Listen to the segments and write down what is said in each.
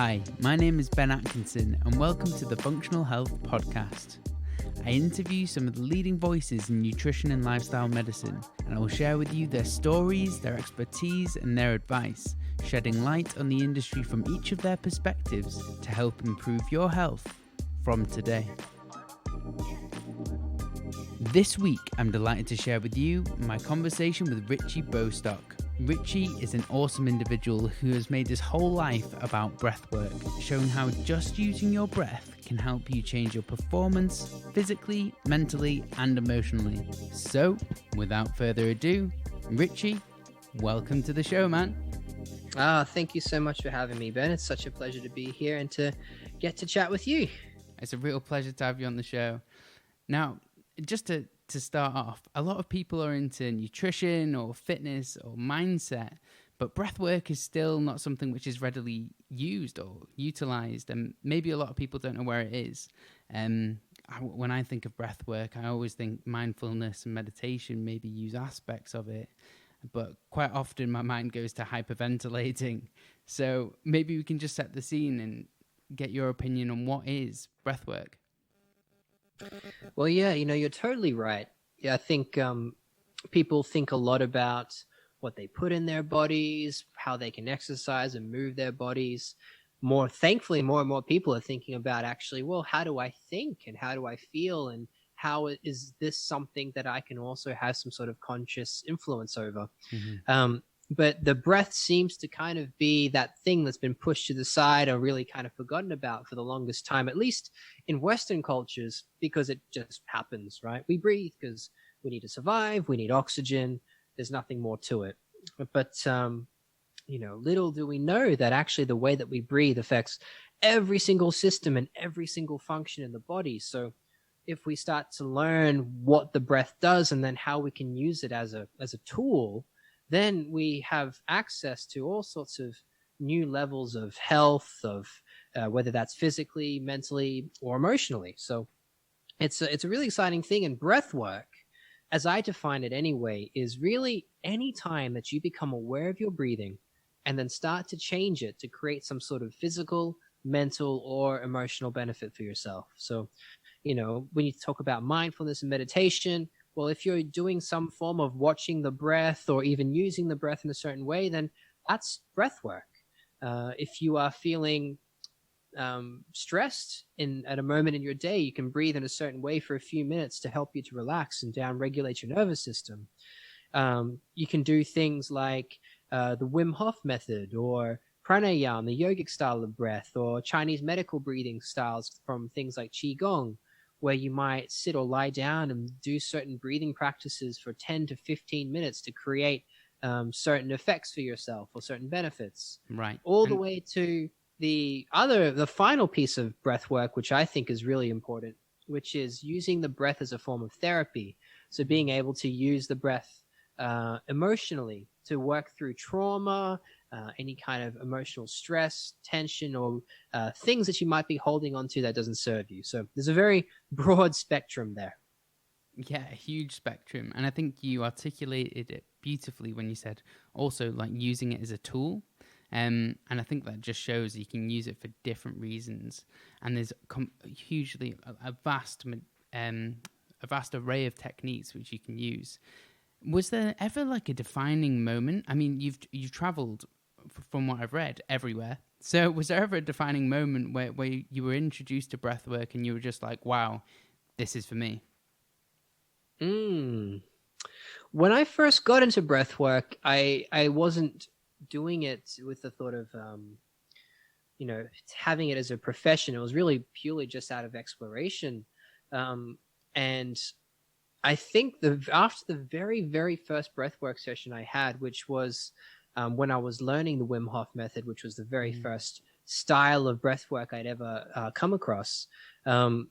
Hi, my name is Ben Atkinson and welcome to the Functional Health Podcast. I interview some of the leading voices in nutrition and lifestyle medicine, and I will share with you their stories, their expertise and their advice, shedding light on the industry from each of their perspectives to help improve your health from today. This week, I'm delighted to share with you my conversation with Richie Bostock. Richie is an awesome individual who has made his whole life about breathwork, showing how just using your breath can help you change your performance physically, mentally, and emotionally. So, without further ado, Richie, welcome to the show, man. Thank you so much for having me, Ben. It's such a pleasure to be here and to get to chat with you. It's a real pleasure to have you on the show. Now, just to start off, a lot of people are into nutrition or fitness or mindset, but breathwork is still not something which is readily used or utilized, and maybe a lot of people don't know where it is. When I think of breathwork, I always think mindfulness and meditation maybe use aspects of it, but quite often my mind goes to hyperventilating. So maybe we can just set the scene and get your opinion on what is breathwork. Well, yeah, you're totally right. Yeah, I think people think a lot about what they put in their bodies, how they can exercise and move their bodies. Thankfully, more and more people are thinking about actually, well, how do I think and how do I feel and how is this something that I can also have some sort of conscious influence over? Mm-hmm. But the breath seems to kind of be that thing that's been pushed to the side or really kind of forgotten about for the longest time, at least in Western cultures, because it just happens, right? We breathe because we need to survive. We need oxygen. There's nothing more to it. But, little do we know that actually the way that we breathe affects every single system and every single function in the body. So if we start to learn what the breath does and then how we can use it as a tool, then we have access to all sorts of new levels of health, of whether that's physically, mentally, or emotionally. So it's a really exciting thing. And breath work, as I define it anyway, is really any time that you become aware of your breathing and then start to change it to create some sort of physical, mental, or emotional benefit for yourself. So, when you talk about mindfulness and meditation, well, if you're doing some form of watching the breath or even using the breath in a certain way, then that's breath work. If you are feeling stressed at a moment in your day, you can breathe in a certain way for a few minutes to help you to relax and down-regulate your nervous system. You can do things like the Wim Hof method or pranayama, the yogic style of breath, or Chinese medical breathing styles from things like Qigong, where you might sit or lie down and do certain breathing practices for 10 to 15 minutes to create certain effects for yourself or certain benefits. Right. The way to the final piece of breath work, which I think is really important, which is using the breath as a form of therapy. So being able to use the breath emotionally to work through trauma, any kind of emotional stress, tension, or things that you might be holding onto that doesn't serve you. So there's a very broad spectrum there. Yeah, a huge spectrum. And I think you articulated it beautifully when you said also like using it as a tool. And I think that just shows you can use it for different reasons. And there's hugely a vast array of techniques which you can use. Was there ever like a defining moment? I mean, you've traveled, from what I've read, everywhere. So was there ever a defining moment where you were introduced to breathwork and you were just like, wow, this is for me? When I first got into breathwork, I wasn't doing it with the thought of, having it as a profession. It was really purely just out of exploration. And I think after the very, very first breathwork session I had, which was when I was learning the Wim Hof method, which was the very first style of breathwork I'd ever come across, I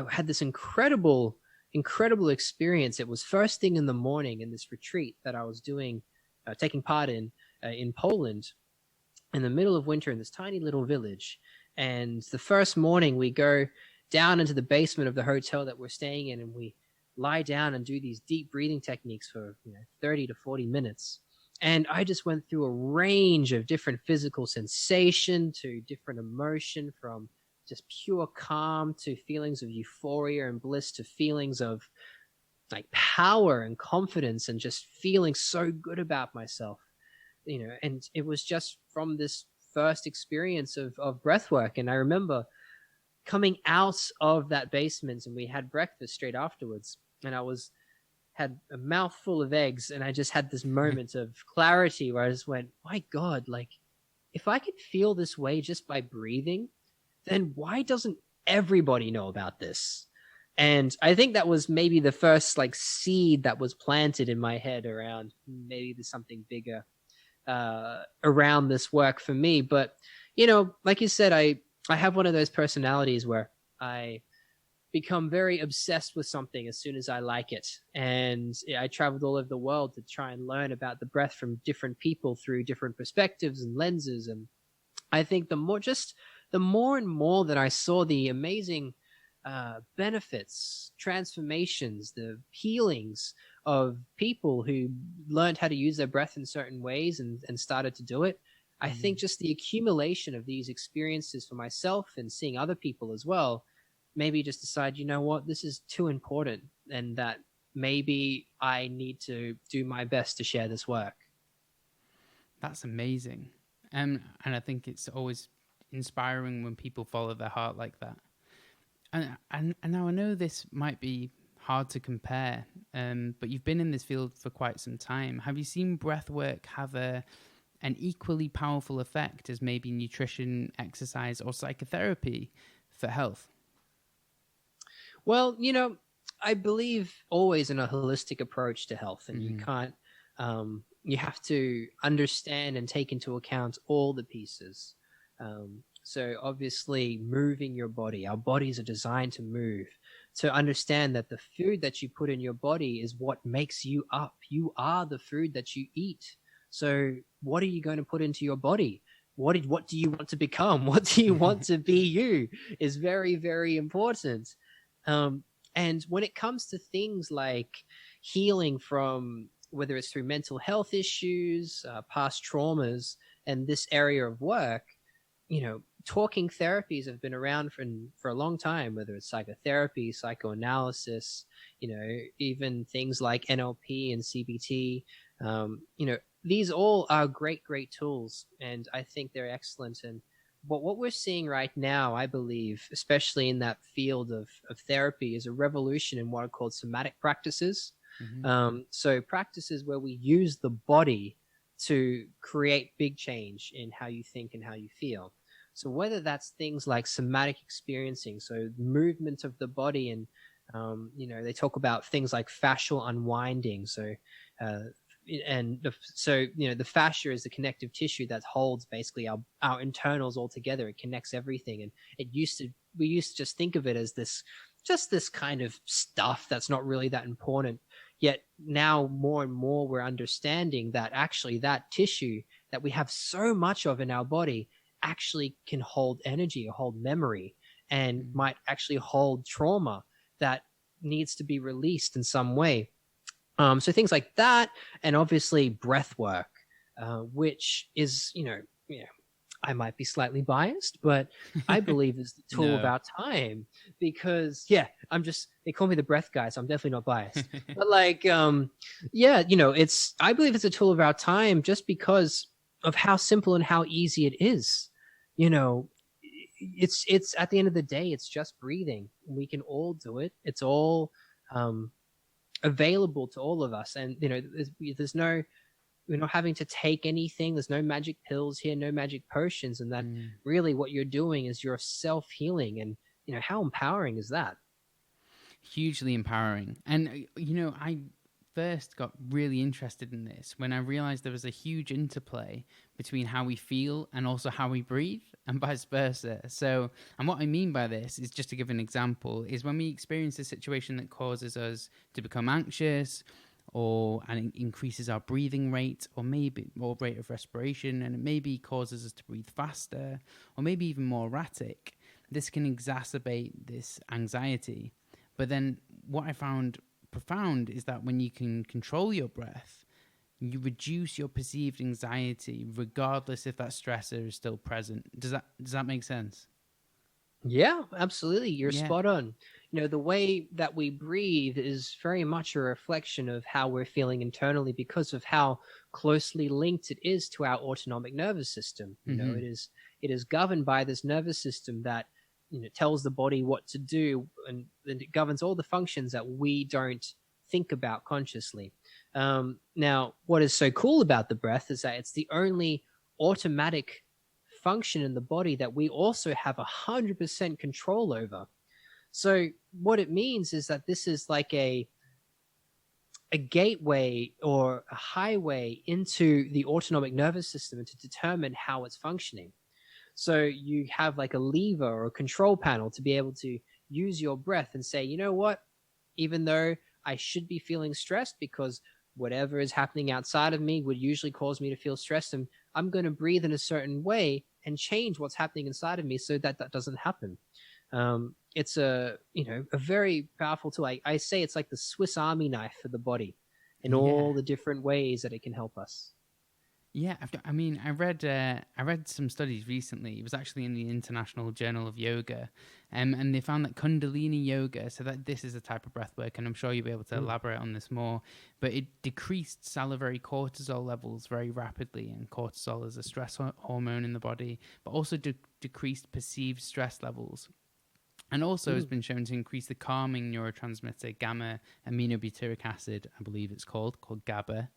had this incredible experience. It was first thing in the morning in this retreat that I was doing, taking part in Poland, in the middle of winter in this tiny little village. And the first morning we go down into the basement of the hotel that we're staying in, and we lie down and do these deep breathing techniques for 30 to 40 minutes. And I just went through a range of different physical sensation to different emotion, from just pure calm to feelings of euphoria and bliss to feelings of like power and confidence and just feeling so good about myself, and it was just from this first experience of breath work. And I remember coming out of that basement, and we had breakfast straight afterwards, and I had a mouthful of eggs, and I just had this moment of clarity where I just went, my God, like, if I could feel this way just by breathing, then why doesn't everybody know about this? And I think that was maybe the first like seed that was planted in my head around maybe there's something bigger around this work for me. But like you said, I have one of those personalities where I become very obsessed with something as soon as I like it. And I traveled all over the world to try and learn about the breath from different people through different perspectives and lenses. And I think the more and more that I saw the amazing benefits, transformations, the healings of people who learned how to use their breath in certain ways and started to do it, I think just the accumulation of these experiences for myself and seeing other people as well, maybe just decide, you know what, this is too important, and that maybe I need to do my best to share this work. That's amazing. And I think it's always inspiring when people follow their heart like that. And now I know this might be hard to compare, but you've been in this field for quite some time. Have you seen breathwork have an equally powerful effect as maybe nutrition, exercise, or psychotherapy for health? Well, I believe always in a holistic approach to health, and you can't, you have to understand and take into account all the pieces. So obviously moving your body, our bodies are designed to move, to understand that the food that you put in your body is what makes you up. You are the food that you eat. So what are you going to put into your body? What do you want to become? What do you want to be? You is very, very important. And when it comes to things like healing from, whether it's through mental health issues, past traumas, and this area of work, talking therapies have been around for a long time, whether it's psychotherapy, psychoanalysis, even things like NLP and CBT. These all are great, great tools, and I think they're excellent. And what we're seeing right now, I believe, especially in that field of therapy, is a revolution in what are called somatic practices. So practices where we use the body to create big change in how you think and how you feel. So whether that's things like somatic experiencing, so movement of the body, and they talk about things like fascial unwinding. So the fascia is the connective tissue that holds basically our internals all together. It connects everything, and we used to just think of it as this kind of stuff that's not really that important. Yet now more and more we're understanding that actually that tissue that we have so much of in our body actually can hold energy or hold memory, and might actually hold trauma that needs to be released in some way. So things like that, and obviously breath work, which is, I might be slightly biased, but I believe is the tool of our time, because they call me the breath guy, so I'm definitely not biased. But I believe it's a tool of our time just because of how simple and how easy it is. It's at the end of the day, it's just breathing. We can all do it. It's all available to all of us, and there's no, we're not having to take anything. There's no magic pills here, no magic potions, and that really what you're doing is you're self-healing. And how empowering is that? Hugely empowering. And I first got really interested in this when I realized there was a huge interplay between how we feel and also how we breathe, and vice versa. So, and what I mean by this is, just to give an example, is when we experience a situation that causes us to become anxious, and it increases our breathing rate, or maybe more rate of respiration, and it maybe causes us to breathe faster, or maybe even more erratic. This can exacerbate this anxiety. But then what I found profound is that when you can control your breath, you reduce your perceived anxiety regardless if that stressor is still present. Does that make sense? Yeah, absolutely. You're Yeah. spot on. The way that we breathe is very much a reflection of how we're feeling internally because of how closely linked it is to our autonomic nervous system. Mm-hmm. It is governed by this nervous system that tells the body what to do, and it governs all the functions that we don't think about consciously. Now, what is so cool about the breath is that it's the only automatic function in the body that we also have 100% control over. So what it means is that this is like a gateway or a highway into the autonomic nervous system to determine how it's functioning. So you have like a lever or a control panel to be able to use your breath and say, you know what, even though I should be feeling stressed because whatever is happening outside of me would usually cause me to feel stressed, and I'm going to breathe in a certain way and change what's happening inside of me so that that doesn't happen. It's a very powerful tool. I say it's like the Swiss Army knife for the body in Yeah. all the different ways that it can help us. Yeah, I read some studies recently. It was actually in the International Journal of Yoga, and they found that Kundalini yoga. So that this is a type of breath work, and I'm sure you'll be able to elaborate on this more. But it decreased salivary cortisol levels very rapidly, and cortisol is a stress hormone in the body, but also decreased perceived stress levels. And also has been shown to increase the calming neurotransmitter gamma aminobutyric acid, I believe it's called GABA,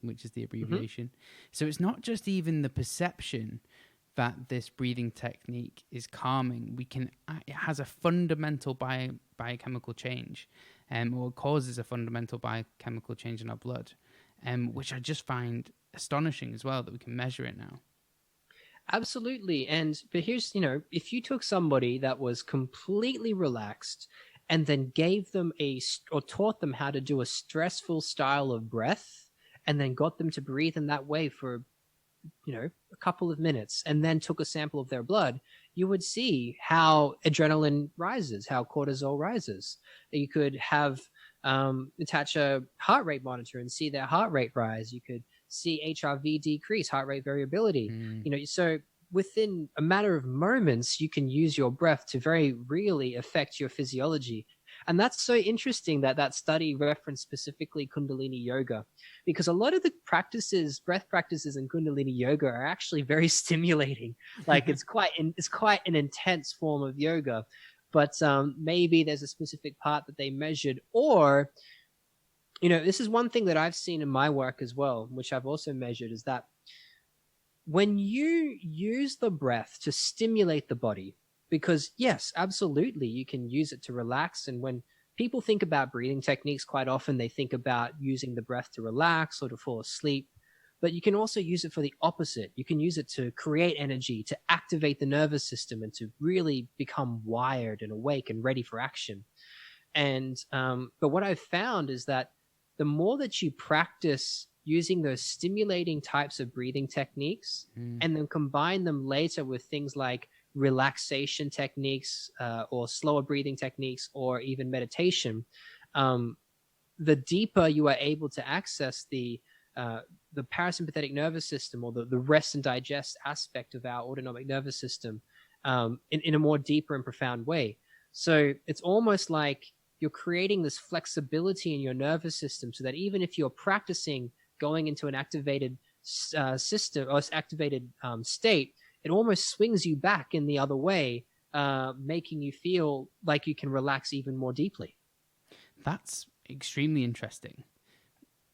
which is the abbreviation. So it's not just even the perception that this breathing technique is calming. It has a fundamental biochemical change, or causes a fundamental biochemical change in our blood, which I just find astonishing as well that we can measure it now. Absolutely. But here's, if you took somebody that was completely relaxed and then gave them or taught them how to do a stressful style of breath and then got them to breathe in that way for, a couple of minutes and then took a sample of their blood, you would see how adrenaline rises, how cortisol rises. You could attach a heart rate monitor and see their heart rate rise. You could see HRV decrease, heart rate variability. So within a matter of moments, you can use your breath to very really affect your physiology. And that's so interesting that study referenced specifically Kundalini yoga, because a lot of the breath practices in Kundalini yoga are actually very stimulating. Like it's quite an intense form of yoga, but maybe there's a specific part that they measured, or this is one thing that I've seen in my work as well, which I've also measured, is that when you use the breath to stimulate the body, because yes, absolutely, you can use it to relax. And when people think about breathing techniques, quite often they think about using the breath to relax or to fall asleep. But you can also use it for the opposite. You can use it to create energy, to activate the nervous system, and to really become wired and awake and ready for action. And but what I've found is that the more that you practice using those stimulating types of breathing techniques and then combine them later with things like relaxation techniques or slower breathing techniques or even meditation, the deeper you are able to access the parasympathetic nervous system, or the rest and digest aspect of our autonomic nervous system, in a more deeper and profound way. So it's almost like you're creating this flexibility in your nervous system so that even if you're practicing going into an activated system or activated state, it almost swings you back in the other way, making you feel like you can relax even more deeply. That's extremely interesting.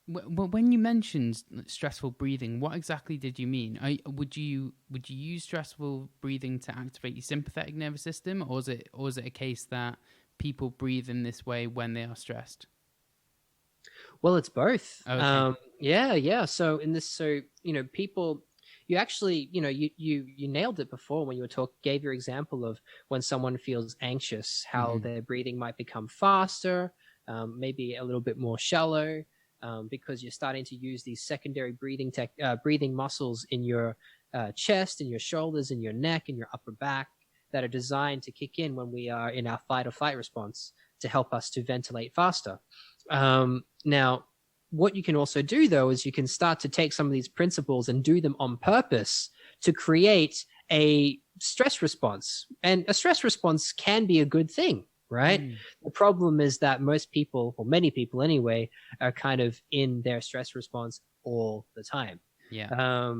When you mentioned stressful breathing, what exactly did you mean? Would you use stressful breathing to activate your sympathetic nervous system, or is it a case that people breathe in this way when they are stressed? Well, it's both. Okay. Yeah. So people, you actually, you nailed it before when you gave your example of when someone feels anxious, how their breathing might become faster, maybe a little bit more shallow, because you're starting to use these secondary breathing muscles in your chest, in your shoulders, in your neck, in your upper back, that are designed to kick in when we are in our fight or flight response to help us to ventilate faster. Now, what you can also do, though, is you can start to take some of these principles and do them on purpose to create a stress response. And a stress response can be a good thing, right? The problem is that most people, or many people anyway, are kind of in their stress response all the time. Yeah.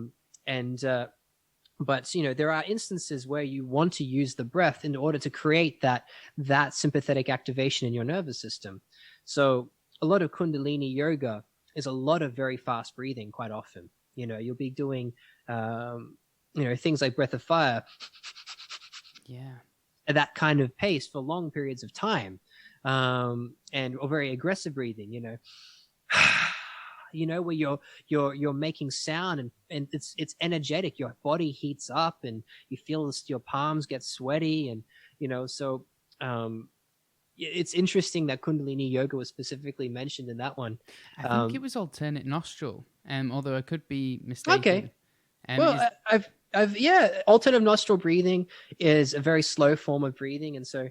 But there are instances where you want to use the breath in order to create that sympathetic activation in your nervous system. So a lot of Kundalini yoga is a lot of very fast breathing quite often. You'll be doing, things like breath of fire. Yeah. At that kind of pace for long periods of time. Or very aggressive breathing, where you're making sound and it's energetic. Your body heats up and you feel your palms get sweaty. And, it's interesting that Kundalini yoga was specifically mentioned in that one. I think it was alternate nostril, although I could be mistaken. Okay. Alternative nostril breathing is a very slow form of breathing. And so,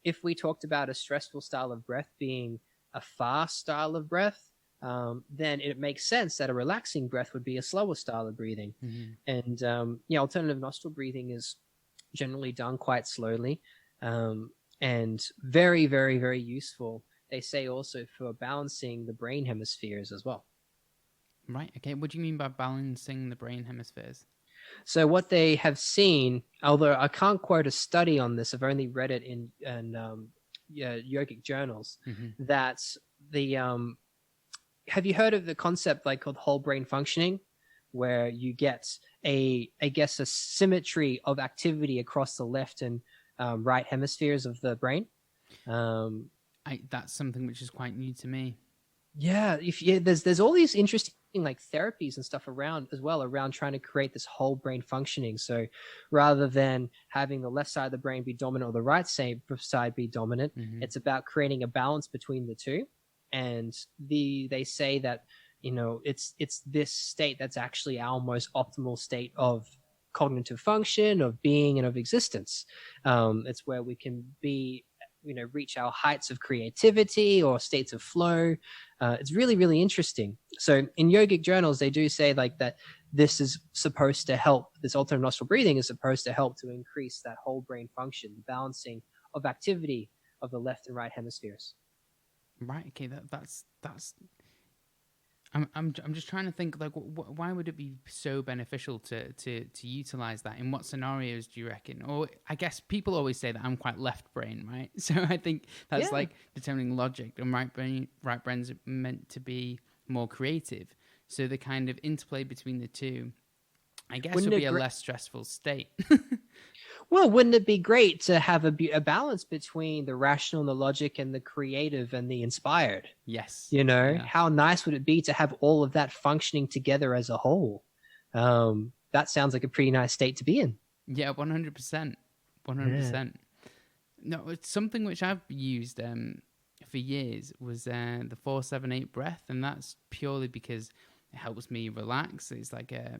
if we talked about a stressful style of breath being a fast style of breath, then it makes sense that a relaxing breath would be a slower style of breathing. And alternative nostril breathing is generally done quite slowly. And very, very, very useful, they say, also for balancing the brain hemispheres as well. Right. Okay. What do you mean by balancing the brain hemispheres? So what they have seen, although I can't quote a study on this, I've only read it in yogic journals, that have you heard of the concept called whole brain functioning, where you get a symmetry of activity across the left and right hemispheres of the brain? That's something which is quite new to me. Yeah, there's all these interesting therapies and stuff around trying to create this whole brain functioning. So rather than having the left side of the brain be dominant or the right side be dominant, it's about creating a balance between the two. And they say that it's this state that's actually our most optimal state of cognitive function, of being, and of existence. It's where we can be, reach our heights of creativity or states of flow. It's really, really interesting. So in yogic journals, they do say that this is supposed to help, this alternative nostril breathing is supposed to help to increase that whole brain function, the balancing of activity of the left and right hemispheres. Right. Okay. That's. I'm just trying to think why would it be so beneficial to utilize that? In what scenarios do you reckon? Or I guess people always say that I'm quite left brain, right? So I think that's determining logic, and right brain's meant to be more creative. So the kind of interplay between the two, I guess, would be a less stressful state. Well, wouldn't it be great to have a balance between the rational and the logic and the creative and the inspired? Yes. How nice would it be to have all of that functioning together as a whole? That sounds like a pretty nice state to be in. Yeah, 100%. 100%. No, it's something which I've used for years was the 4-7-8 breath, and that's purely because it helps me relax. It's like a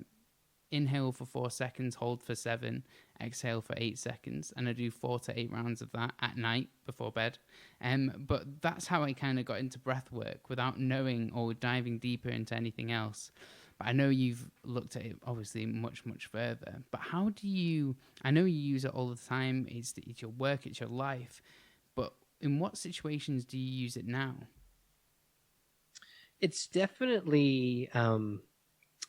inhale for 4 seconds, hold for 7, exhale for 8 seconds, and I do 4 to 8 rounds of that at night before bed. But that's how I kind of got into breath work without knowing or diving deeper into anything else. But I know you've looked at it obviously much, much further. But how do you? I know you use it all the time. It's your work, it's your life. But in what situations do you use it now? It's definitely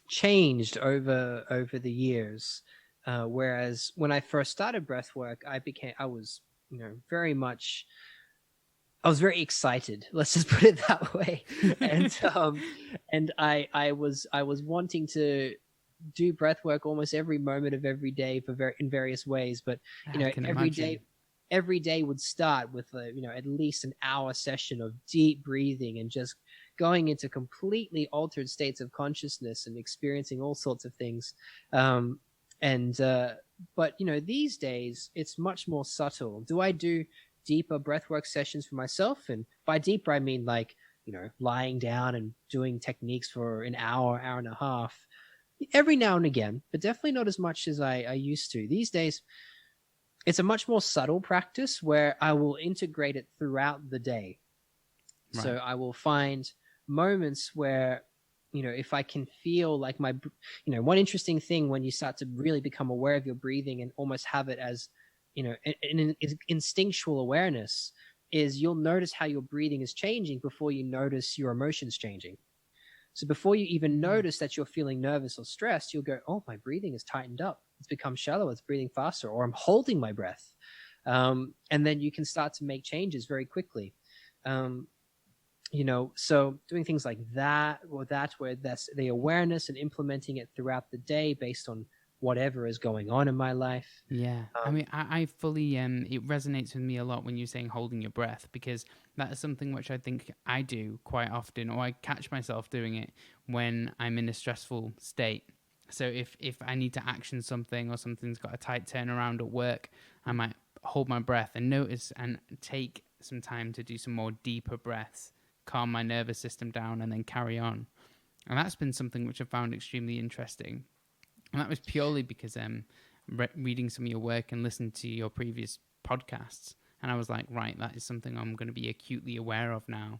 changed over the years. Whereas when I first started breathwork, I was very excited. Let's just put it that way. And I was wanting to do breathwork almost every moment of every day in various ways. But every day would start with at least an hour session of deep breathing and just going into completely altered states of consciousness and experiencing all sorts of things. But these days it's much more subtle. Do I do deeper breathwork sessions for myself? And by deeper, I mean lying down and doing techniques for an hour and a half every now and again, but definitely not as much as I used to. These days, it's a much more subtle practice where I will integrate it throughout the day. Right. So I will find moments where, if I can feel like one interesting thing when you start to really become aware of your breathing and almost have it as, an instinctual awareness, is you'll notice how your breathing is changing before you notice your emotions changing. So before you even notice that you're feeling nervous or stressed, you'll go, oh, my breathing is tightened up. It's become shallower. It's breathing faster, or I'm holding my breath. And then you can start to make changes very quickly. So doing things like that, where that's the awareness and implementing it throughout the day based on whatever is going on in my life. Yeah. I mean, I fully, it resonates with me a lot when you're saying holding your breath, because that is something which I think I do quite often, or I catch myself doing it when I'm in a stressful state. So if I need to action something, or something's got a tight turnaround at work, I might hold my breath and notice and take some time to do some more deeper breaths, calm my nervous system down, and then carry on. And that's been something which I found extremely interesting. And that was purely because reading some of your work and listening to your previous podcasts. And I was like, right, that is something I'm going to be acutely aware of now.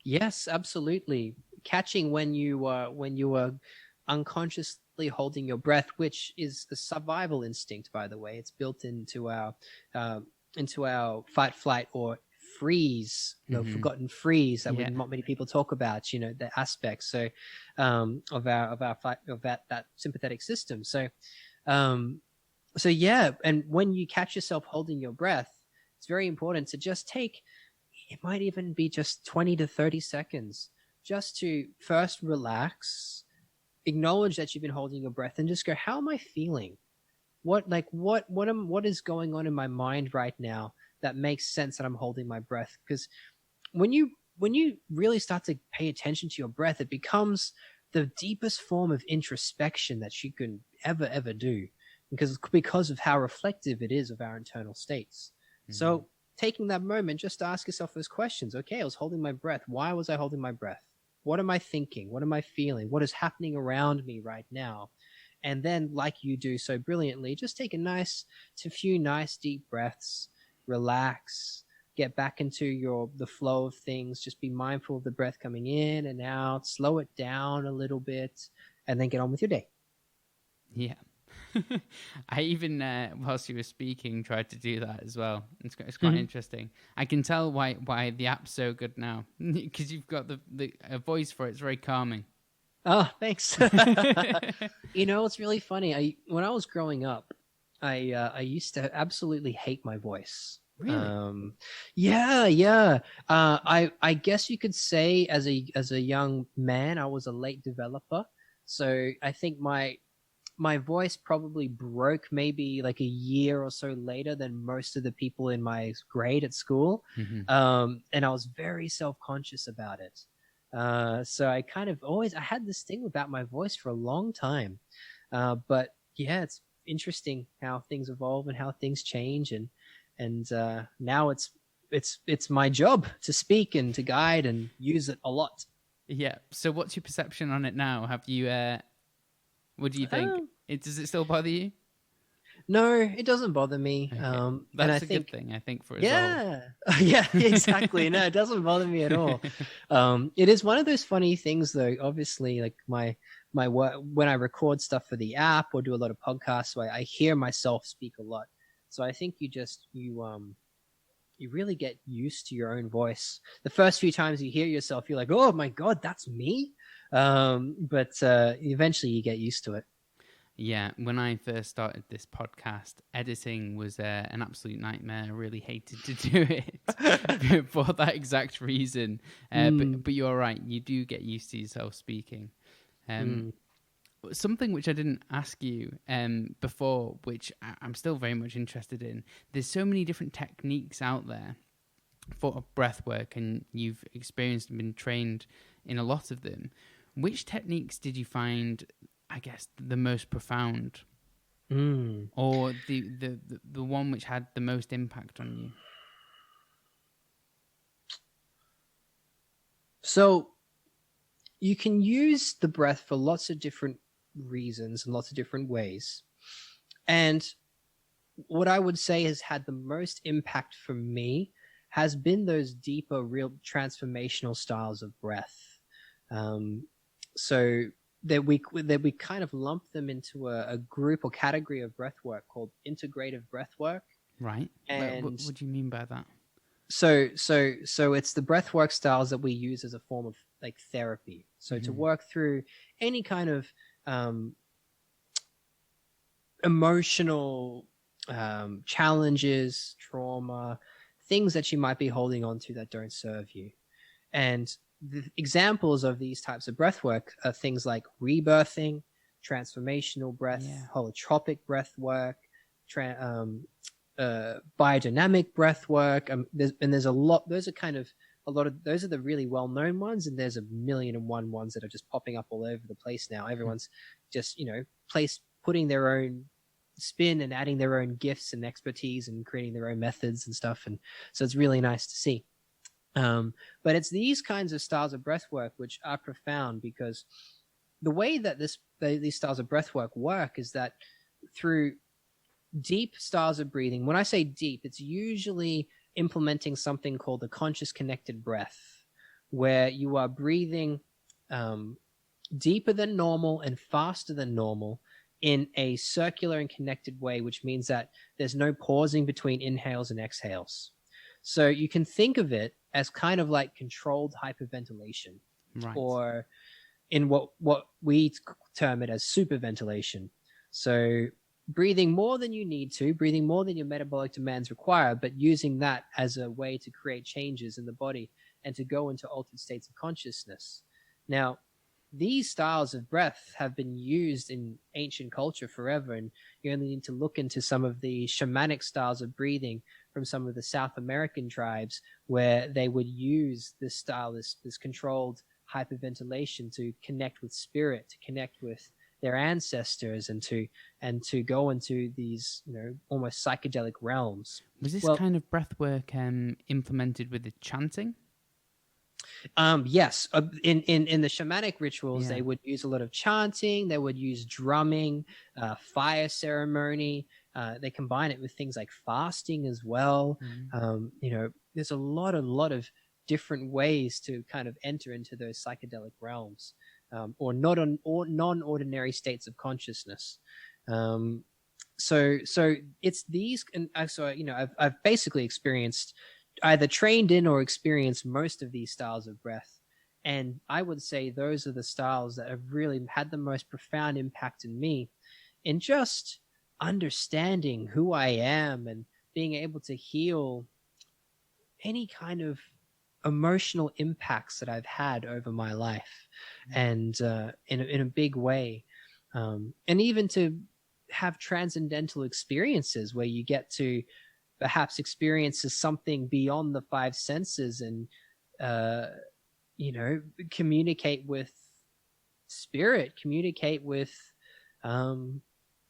Yes, absolutely. Catching when you are unconsciously holding your breath, which is a survival instinct, by the way. It's built into our fight, flight, or freeze, the forgotten freeze that not many people talk about. The aspects of our fight, of that sympathetic system. So yeah, and when you catch yourself holding your breath, it's very important to just take. It might even be just 20 to 30 seconds just to first relax, acknowledge that you've been holding your breath, and just go, how am I feeling? What is going on in my mind right now that makes sense that I'm holding my breath? Because when you really start to pay attention to your breath, it becomes the deepest form of introspection that you can ever do, because of how reflective it is of our internal states. So taking that moment just to ask yourself those questions. Okay, I was holding my breath. Why was I holding my breath? What am I thinking? What am I feeling? What is happening around me right now? And then, like you do so brilliantly, just take a few nice deep breaths, relax, get back into the flow of things. Just be mindful of the breath coming in and out, slow it down a little bit, and then get on with your day. Yeah. I even, whilst you were speaking, tried to do that as well. It's quite interesting. I can tell why the app's so good now, because you've got a voice for it. It's very calming. Oh, thanks. It's really funny. When I was growing up, I used to absolutely hate my voice. Really? Yeah. I guess you could say as a young man, I was a late developer. So I think my voice probably broke maybe like a year or so later than most of the people in my grade at school. And I was very self-conscious about it. So I kind of I had this thing about my voice for a long time. But yeah, it's interesting how things evolve and how things change. And now it's my job to speak and to guide and use it a lot. Yeah. So what's your perception on it now? Have you, what do you think? Does it still bother you? No, it doesn't bother me. Okay. That's a good thing, I think, for us all. Yeah, exactly. No, it doesn't bother me at all. It is one of those funny things, though. Obviously, like my work, when I record stuff for the app or do a lot of podcasts, so I hear myself speak a lot. So I think you really get used to your own voice. The first few times you hear yourself, you're like, oh my God, that's me. But eventually you get used to it. Yeah, when I first started this podcast, editing was an absolute nightmare. I really hated to do it for that exact reason. But you're right, you do get used to yourself speaking. Something which I didn't ask you before, which I'm still very much interested in. There's so many different techniques out there for breath work, and you've experienced and been trained in a lot of them. Which techniques did you find, I guess, the most profound, or the one which had the most impact on you? So you can use the breath for lots of different reasons and lots of different ways. And what I would say has had the most impact for me has been those deeper, real transformational styles of breath. So that we kind of lump them into a group or category of breath work called integrative breath work. Right. And What do you mean by that? so it's the breath work styles that we use as a form of like therapy. So to work through any kind of emotional challenges, trauma, things that you might be holding on to that don't serve you. And the examples of these types of breath work are things like rebirthing, transformational breath, holotropic breath work, biodynamic breath work. There's a lot. Those are the really well-known ones, and there's 1,000,001 ones that are just popping up all over the place now. Everyone's just putting their own spin and adding their own gifts and expertise and creating their own methods and stuff. And so it's really nice to see. But it's these kinds of styles of breath work which are profound, because the way that these styles of breath work is that through deep styles of breathing. When I say deep, it's usually implementing something called the conscious connected breath, where you are breathing deeper than normal and faster than normal in a circular and connected way, which means that there's no pausing between inhales and exhales. So you can think of it as kind of like controlled hyperventilation, Right. or in what we term it as superventilation. So breathing more than you need to, breathing more than your metabolic demands require, but using that as a way to create changes in the body and to go into altered states of consciousness. Now, these styles of breath have been used in ancient culture forever, and you only need to look into some of the shamanic styles of breathing from some of the South American tribes, where they would use this style, this controlled hyperventilation, to connect with spirit, to connect with their ancestors, and to go into these almost psychedelic realms. Was this kind of breath work implemented with the chanting? Yes. In the shamanic rituals, they would use a lot of chanting. They would use drumming, fire ceremony. They combine it with things like fasting as well. There's a lot of different ways to kind of enter into those psychedelic realms, or non-ordinary states of consciousness. So it's these, and I've basically experienced, either trained in or experienced most of these styles of breath. And I would say those are the styles that have really had the most profound impact in me, in just understanding who I am and being able to heal any kind of emotional impacts that I've had over my life, and in a big way. And even to have transcendental experiences where you get to perhaps experiences something beyond the five senses, and communicate with spirit, communicate with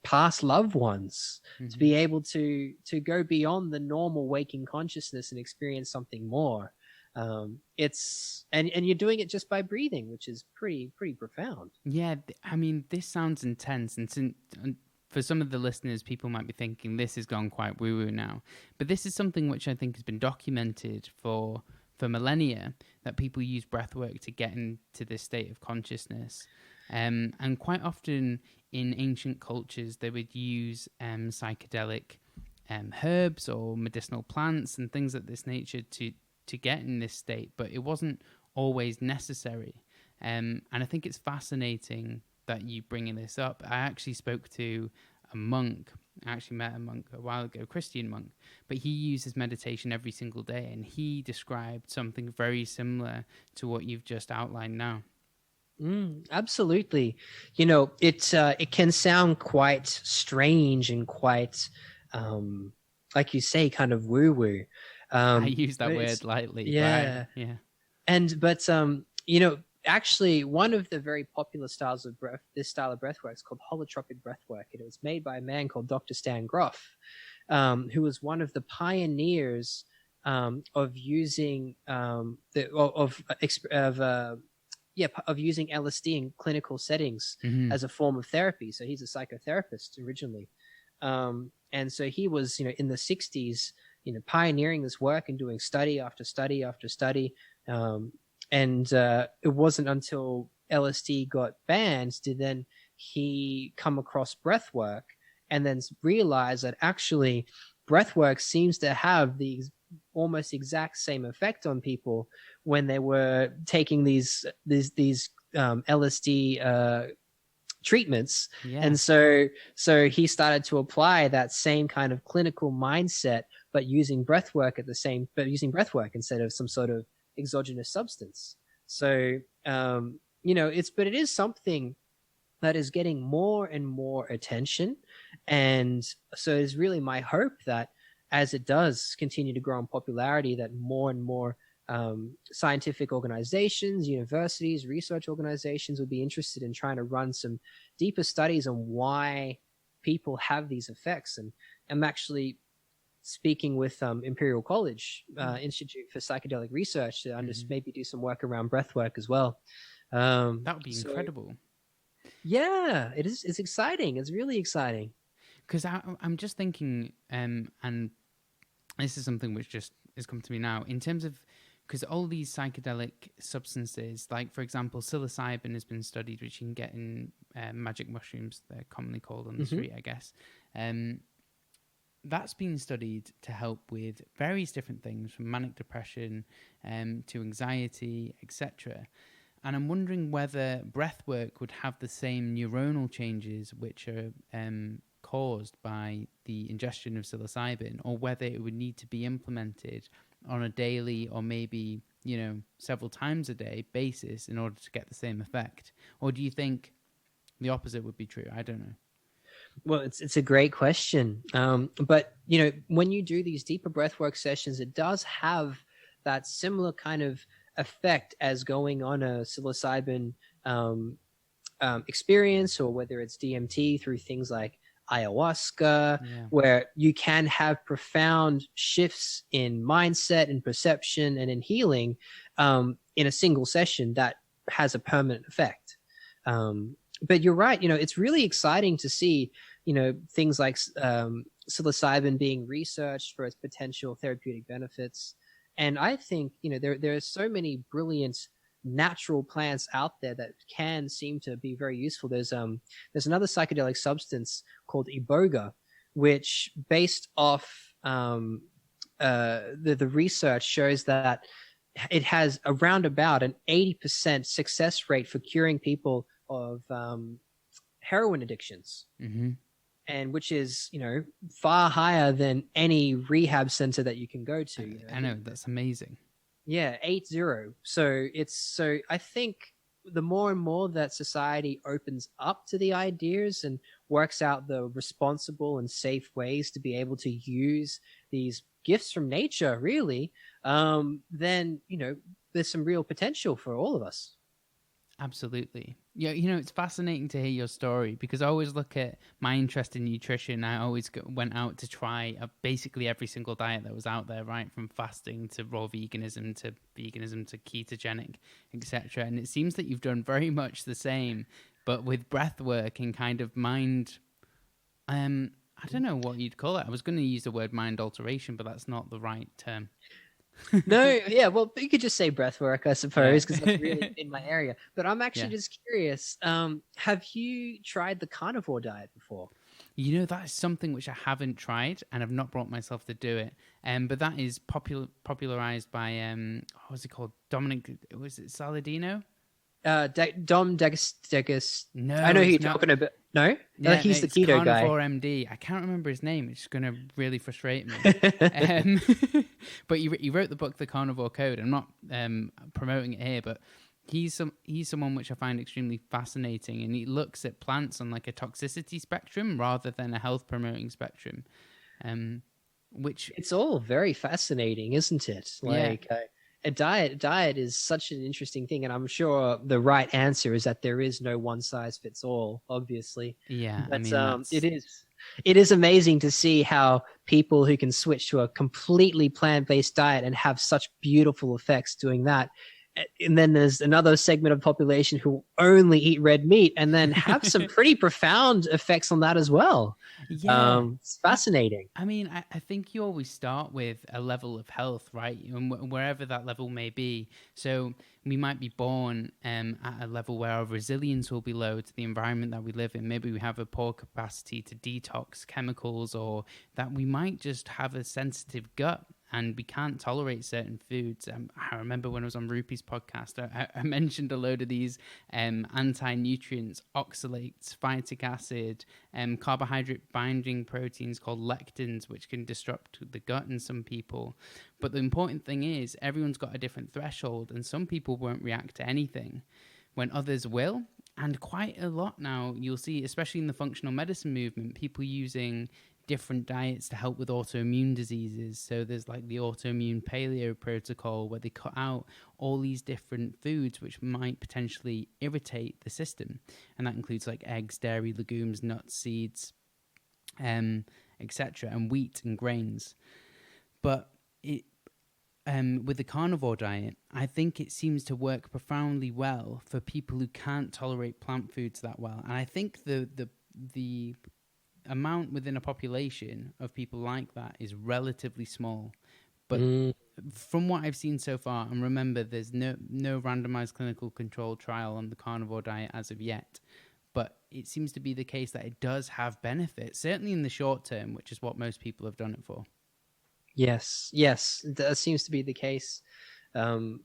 past loved ones, to be able to go beyond the normal waking consciousness and experience something more. It's and you're doing it just by breathing, which is pretty profound. Yeah, I mean, this sounds intense, and for some of the listeners, people might be thinking this has gone quite woo-woo now. But this is something which I think has been documented for millennia, that people use breathwork to get into this state of consciousness. And quite often in ancient cultures, they would use psychedelic herbs or medicinal plants and things of this nature to get in this state, but it wasn't always necessary. And I think it's fascinating that you bringing this up. I actually spoke to a monk. I actually met a monk a while ago, a Christian monk, but he uses meditation every single day, and he described something very similar to what you've just outlined now. Absolutely. It can sound quite strange and quite, like you say, kind of woo-woo. I use that word lightly. Yeah. But actually, one of the very popular styles of breath, this style of breathwork, is called holotropic breathwork, and it was made by a man called Dr. Stan Grof, who was one of the pioneers of using using LSD in clinical settings as a form of therapy. So he's a psychotherapist originally, and so he was, in the 60s, pioneering this work and doing study after study after study. It wasn't until LSD got banned did then he come across breathwork and then realize that actually breathwork seems to have the almost exact same effect on people when they were taking these LSD treatments. Yeah. And so he started to apply that same kind of clinical mindset, but using breathwork instead of some sort of exogenous substance. So it is something that is getting more and more attention. And so it's really my hope that as it does continue to grow in popularity, that more and more scientific organizations, universities, research organizations will be interested in trying to run some deeper studies on why people have these effects. And I'm actually speaking with Imperial College Institute for Psychedelic Research to maybe do some work around breathwork as well. That would be incredible. Yeah, it is. It's exciting. It's really exciting. Because I'm just thinking, and this is something which just has come to me now, in terms of, because all these psychedelic substances, like, for example, psilocybin has been studied, which you can get in magic mushrooms, they're commonly called on the street, I guess. That's been studied to help with various different things, from manic depression to anxiety, etc. And I'm wondering whether breathwork would have the same neuronal changes which are caused by the ingestion of psilocybin, or whether it would need to be implemented on a daily or maybe, several times a day basis in order to get the same effect. Or do you think the opposite would be true? I don't know. Well, it's a great question. But, when you do these deeper breathwork sessions, it does have that similar kind of effect as going on a psilocybin experience, or whether it's DMT through things like ayahuasca, where you can have profound shifts in mindset and perception and in healing in a single session that has a permanent effect. But you're right, it's really exciting to see, things like psilocybin being researched for its potential therapeutic benefits. And I think, there are so many brilliant natural plants out there that can seem to be very useful. There's another psychedelic substance called iboga, which, based off the research, shows that it has around about an 80% success rate for curing people of heroin addictions. And which is, far higher than any rehab center that you can go to. I know, that's amazing. Yeah, 80. So I think the more and more that society opens up to the ideas and works out the responsible and safe ways to be able to use these gifts from nature, really, then, there's some real potential for all of us. Absolutely. Yeah, it's fascinating to hear your story, because I always look at my interest in nutrition. I always went out to try basically every single diet that was out there, right? From fasting to raw veganism to ketogenic, etc. And it seems that you've done very much the same, but with breath work and kind of mind, I don't know what you'd call it. I was going to use the word mind alteration, but that's not the right term. No, yeah, well, you could just say breathwork, I suppose, because that's really in my area. But I'm actually just curious. Have you tried the carnivore diet before? That is something which I haven't tried, and I've not brought myself to do it. But that is popularized by what was it called? Dominic, was it Saladino? Dom Degas. No, I know who you're talking about. No, he's the keto guy. Carnivore MD. I can't remember his name. It's going to really frustrate me. But he wrote the book, The Carnivore Code. I'm not promoting it here, but he's someone which I find extremely fascinating, and he looks at plants on like a toxicity spectrum rather than a health promoting spectrum. Which it's all very fascinating, isn't it? Like. A diet is such an interesting thing, and I'm sure the right answer is that there is no one size fits all, obviously. Yeah, but it is amazing to see how people who can switch to a completely plant-based diet and have such beautiful effects doing that And then there's another segment of the population who only eat red meat and then have some pretty profound effects on that as well. Yeah. It's fascinating. I mean, I think you always start with a level of health, right? And wherever that level may be. So we might be born at a level where our resilience will be low to the environment that we live in. Maybe we have a poor capacity to detox chemicals, or that we might just have a sensitive gut and we can't tolerate certain foods. I remember when I was on Rupi's podcast, I mentioned a load of these anti-nutrients, oxalates, phytic acid, carbohydrate binding proteins called lectins, which can disrupt the gut in some people. But the important thing is everyone's got a different threshold, and some people won't react to anything when others will. And quite a lot now, you'll see, especially in the functional medicine movement, people using different diets to help with autoimmune diseases. So there's like the autoimmune paleo protocol where they cut out all these different foods which might potentially irritate the system. And that includes like eggs, dairy, legumes, nuts, seeds, etc., and wheat and grains. But with the carnivore diet, I think it seems to work profoundly well for people who can't tolerate plant foods that well. And I think the amount within a population of people like that is relatively small. But from what I've seen so far, and remember, there's no randomized clinical control trial on the carnivore diet as of yet, but it seems to be the case that it does have benefits, certainly in the short term, which is what most people have done it for. Yes, that seems to be the case. My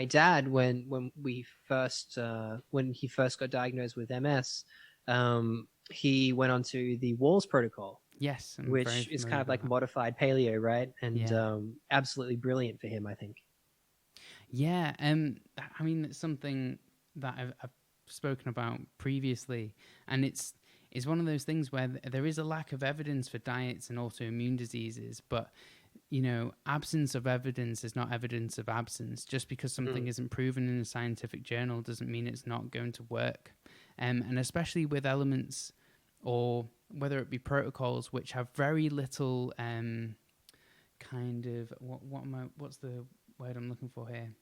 dad, when he first got diagnosed with MS, he went onto the Walls protocol. Yes, which is kind of like modified paleo, right? And absolutely brilliant for him, I think. Yeah, I mean, it's something that I've spoken about previously, and it's one of those things where there is a lack of evidence for diets and autoimmune diseases, but absence of evidence is not evidence of absence. Just because something isn't proven in a scientific journal doesn't mean it's not going to work. And especially with elements, or whether it be protocols, which have very little what's the word I'm looking for here?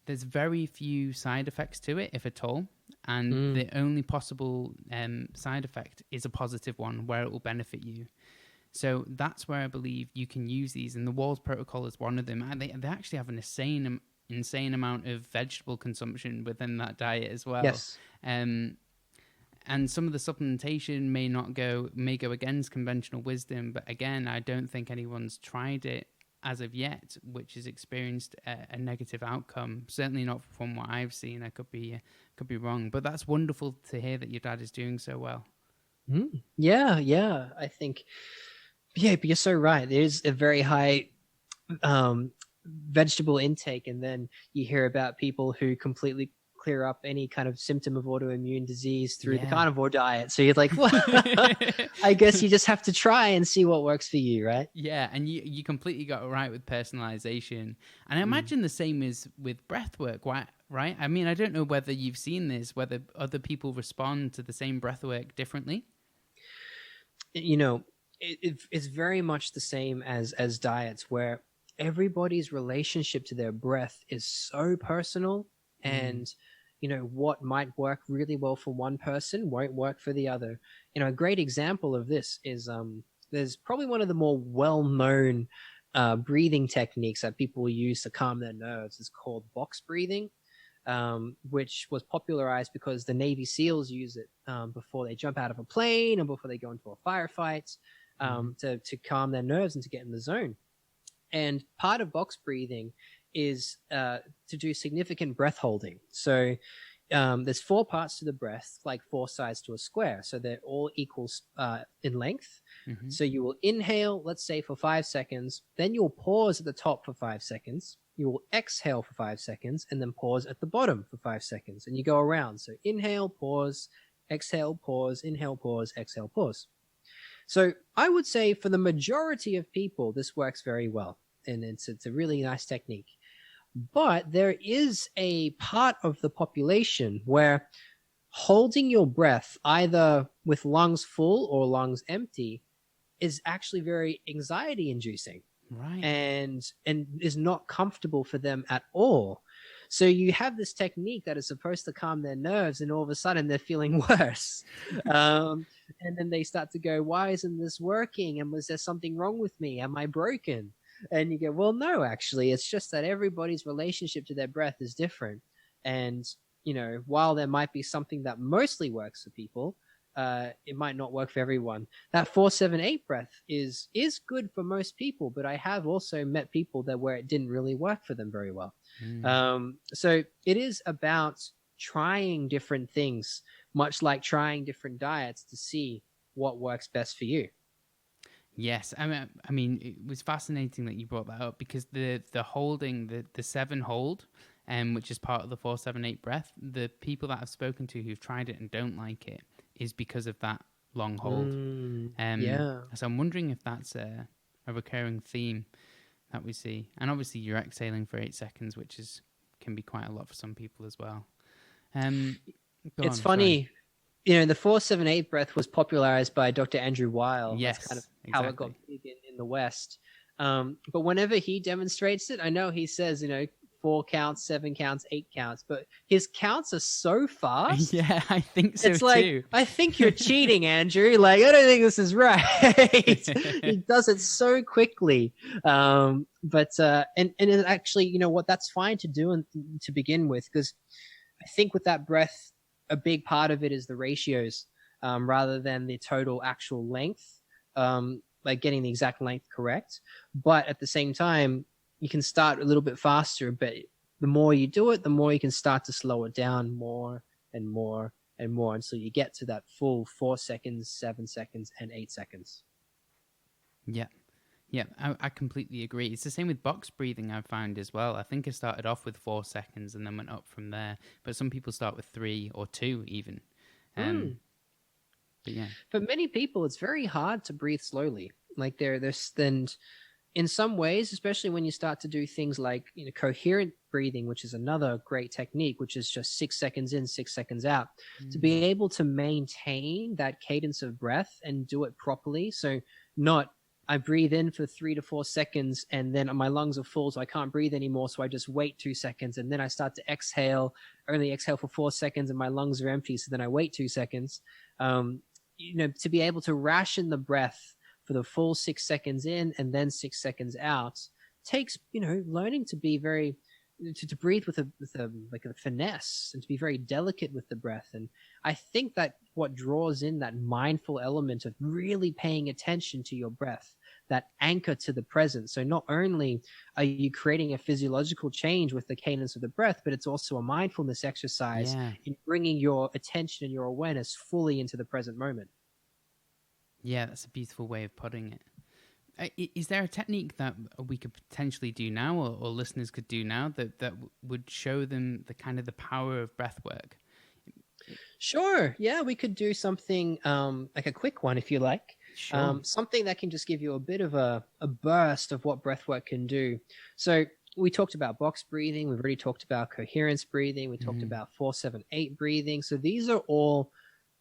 There's very few side effects to it, if at all. And the only possible side effect is a positive one where it will benefit you. So that's where I believe you can use these. And the Walls protocol is one of them. And they actually have an insane amount of vegetable consumption within that diet as well. Yes. And some of the supplementation may go against conventional wisdom. But again, I don't think anyone's tried it as of yet, which has experienced a negative outcome. Certainly not from what I've seen. I could be wrong, but that's wonderful to hear that your dad is doing so well. Yeah. I think, but you're so right. There's a very high vegetable intake, and then you hear about people who completely clear up any kind of symptom of autoimmune disease through the carnivore diet. So you're like, well, I guess you just have to try and see what works for you, right? Yeah, and you completely got it right with personalization. And I imagine the same is with breathwork, right? I mean, I don't know whether you've seen this, whether other people respond to the same breathwork differently. It's very much the same as diets, where everybody's relationship to their breath is so personal, and what might work really well for one person won't work for the other. A great example of this is there's probably one of the more well-known breathing techniques that people use to calm their nerves. It's called box breathing, which was popularized because the Navy SEALs use it before they jump out of a plane or before they go into a firefight, to calm their nerves and to get in the zone. And part of box breathing is to do significant breath holding. So there's 4 parts to the breath, like 4 sides to a square. So they're all equal in length. So you will inhale, let's say, for 5 seconds. Then you'll pause at the top for 5 seconds. You will exhale for 5 seconds, and then pause at the bottom for 5 seconds. And you go around. So inhale, pause, exhale, pause, inhale, pause, exhale, pause. So I would say for the majority of people, this works very well. And it's a really nice technique. But there is a part of the population where holding your breath, either with lungs full or lungs empty, is actually very anxiety inducing. Right. and is not comfortable for them at all. So you have this technique that is supposed to calm their nerves, and all of a sudden they're feeling worse. And then they start to go, why isn't this working? And was there something wrong with me? Am I broken? And you go, well, no, actually, it's just that everybody's relationship to their breath is different. And, while there might be something that mostly works for people, it might not work for everyone. That 4-7-8 breath is good for most people, but I have also met people where it didn't really work for them very well. So it is about trying different things, much like trying different diets to see what works best for you. Yes, I mean, it was fascinating that you brought that up, because the holding, the 7 hold, which is part of the 4-7-8 breath, the people that I've spoken to who've tried it and don't like it is because of that long hold. Yeah. So I'm wondering if that's a recurring theme that we see. And obviously you're exhaling for 8 seconds, which can be quite a lot for some people as well. It's funny. Sorry. The 4-7-8 breath was popularized by Dr. Andrew Weil. Yes, that's kind of how it got big in the West. But whenever he demonstrates it, I know he says, 4 counts, 7 counts, 8 counts, but his counts are so fast. Yeah, I think so. It's like, too. I think you're cheating, Andrew. Like, I don't think this is right. He does it so quickly. But it actually, what, that's fine to do and to begin with, because I think with that breath, a big part of it is the ratios, rather than the total actual length, like getting the exact length correct. But at the same time, you can start a little bit faster, but the more you do it, the more you can start to slow it down more and more and more until you get to that full 4 seconds, 7 seconds, and 8 seconds. Yeah. Yeah, I completely agree. It's the same with box breathing, I've found as well. I think I started off with 4 seconds and then went up from there. But some people start with 3 or 2 even. But yeah. For many people, it's very hard to breathe slowly. Like then in some ways, especially when you start to do things like coherent breathing, which is another great technique, which is just 6 seconds in, 6 seconds out, to be able to maintain that cadence of breath and do it properly. So not I breathe in for 3 to 4 seconds and then my lungs are full, so I can't breathe anymore. So I just wait 2 seconds and then I start to exhale, only exhale for 4 seconds and my lungs are empty. So then I wait 2 seconds. To be able to ration the breath for the full 6 seconds in and then 6 seconds out takes, learning to be to breathe with a finesse and to be very delicate with the breath. And I think that what draws in that mindful element of really paying attention to your breath, that anchor to the present. So not only are you creating a physiological change with the cadence of the breath, but it's also a mindfulness exercise in bringing your attention and your awareness fully into the present moment. Yeah, that's a beautiful way of putting it. Is there a technique that we could potentially do now, or listeners could do now, that would show them the power of breath work? Sure. Yeah, we could do something like a quick one if you like. Sure. Something that can just give you a bit of a burst of what breathwork can do. So we talked about box breathing. We've already talked about coherence breathing. We talked about 4-7-8 breathing. So these are all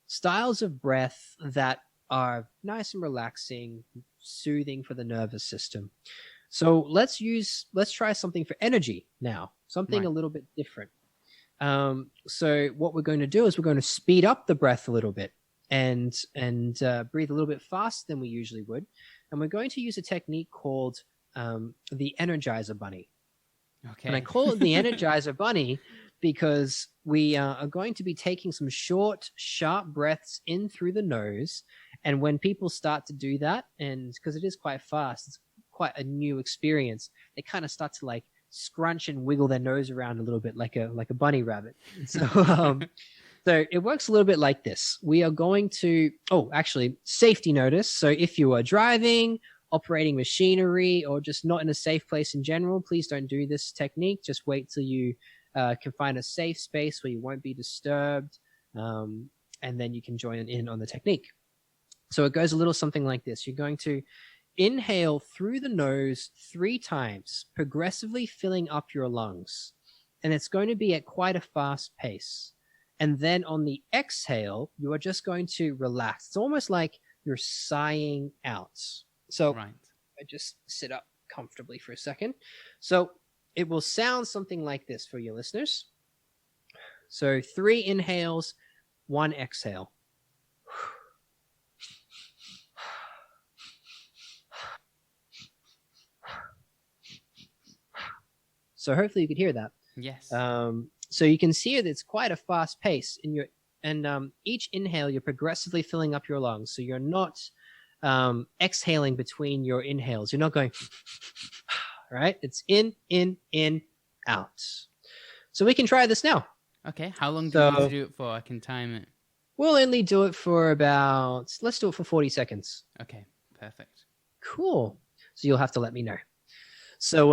styles of breath that are nice and relaxing, soothing for the nervous system. So let's try something for energy now, something a little bit different. So what we're going to do is we're going to speed up the breath a little bit and breathe a little bit faster than we usually would. And we're going to use a technique called the Energizer Bunny. Okay. And I call it the Energizer Bunny because we are going to be taking some short, sharp breaths in through the nose. And when people start to do that, and because it is quite fast, it's quite a new experience, they kind of start to like scrunch and wiggle their nose around a little bit like a bunny rabbit. So so it works a little bit like this. We are going to, actually, safety notice. So if you are driving, operating machinery, or just not in a safe place in general, please don't do this technique. Just wait till you can find a safe space where you won't be disturbed, and then you can join in on the technique. So it goes a little something like this. You're going to inhale through the nose 3 times, progressively filling up your lungs. And it's going to be at quite a fast pace. And then on the exhale, you are just going to relax. It's almost like you're sighing out. So I just sit up comfortably for a second. So it will sound something like this for your listeners. So 3 inhales, 1 exhale. So hopefully you could hear that. Yes. So you can see that it's quite a fast pace in your, and each inhale you're progressively filling up your lungs. So you're not exhaling between your inhales. You're not going, right? It's in, out. So we can try this now. Okay. How long do we need to do it for? I can time it. We'll only do it for about, let's do it for 40 seconds. Okay. Perfect. Cool. So you'll have to let me know. So,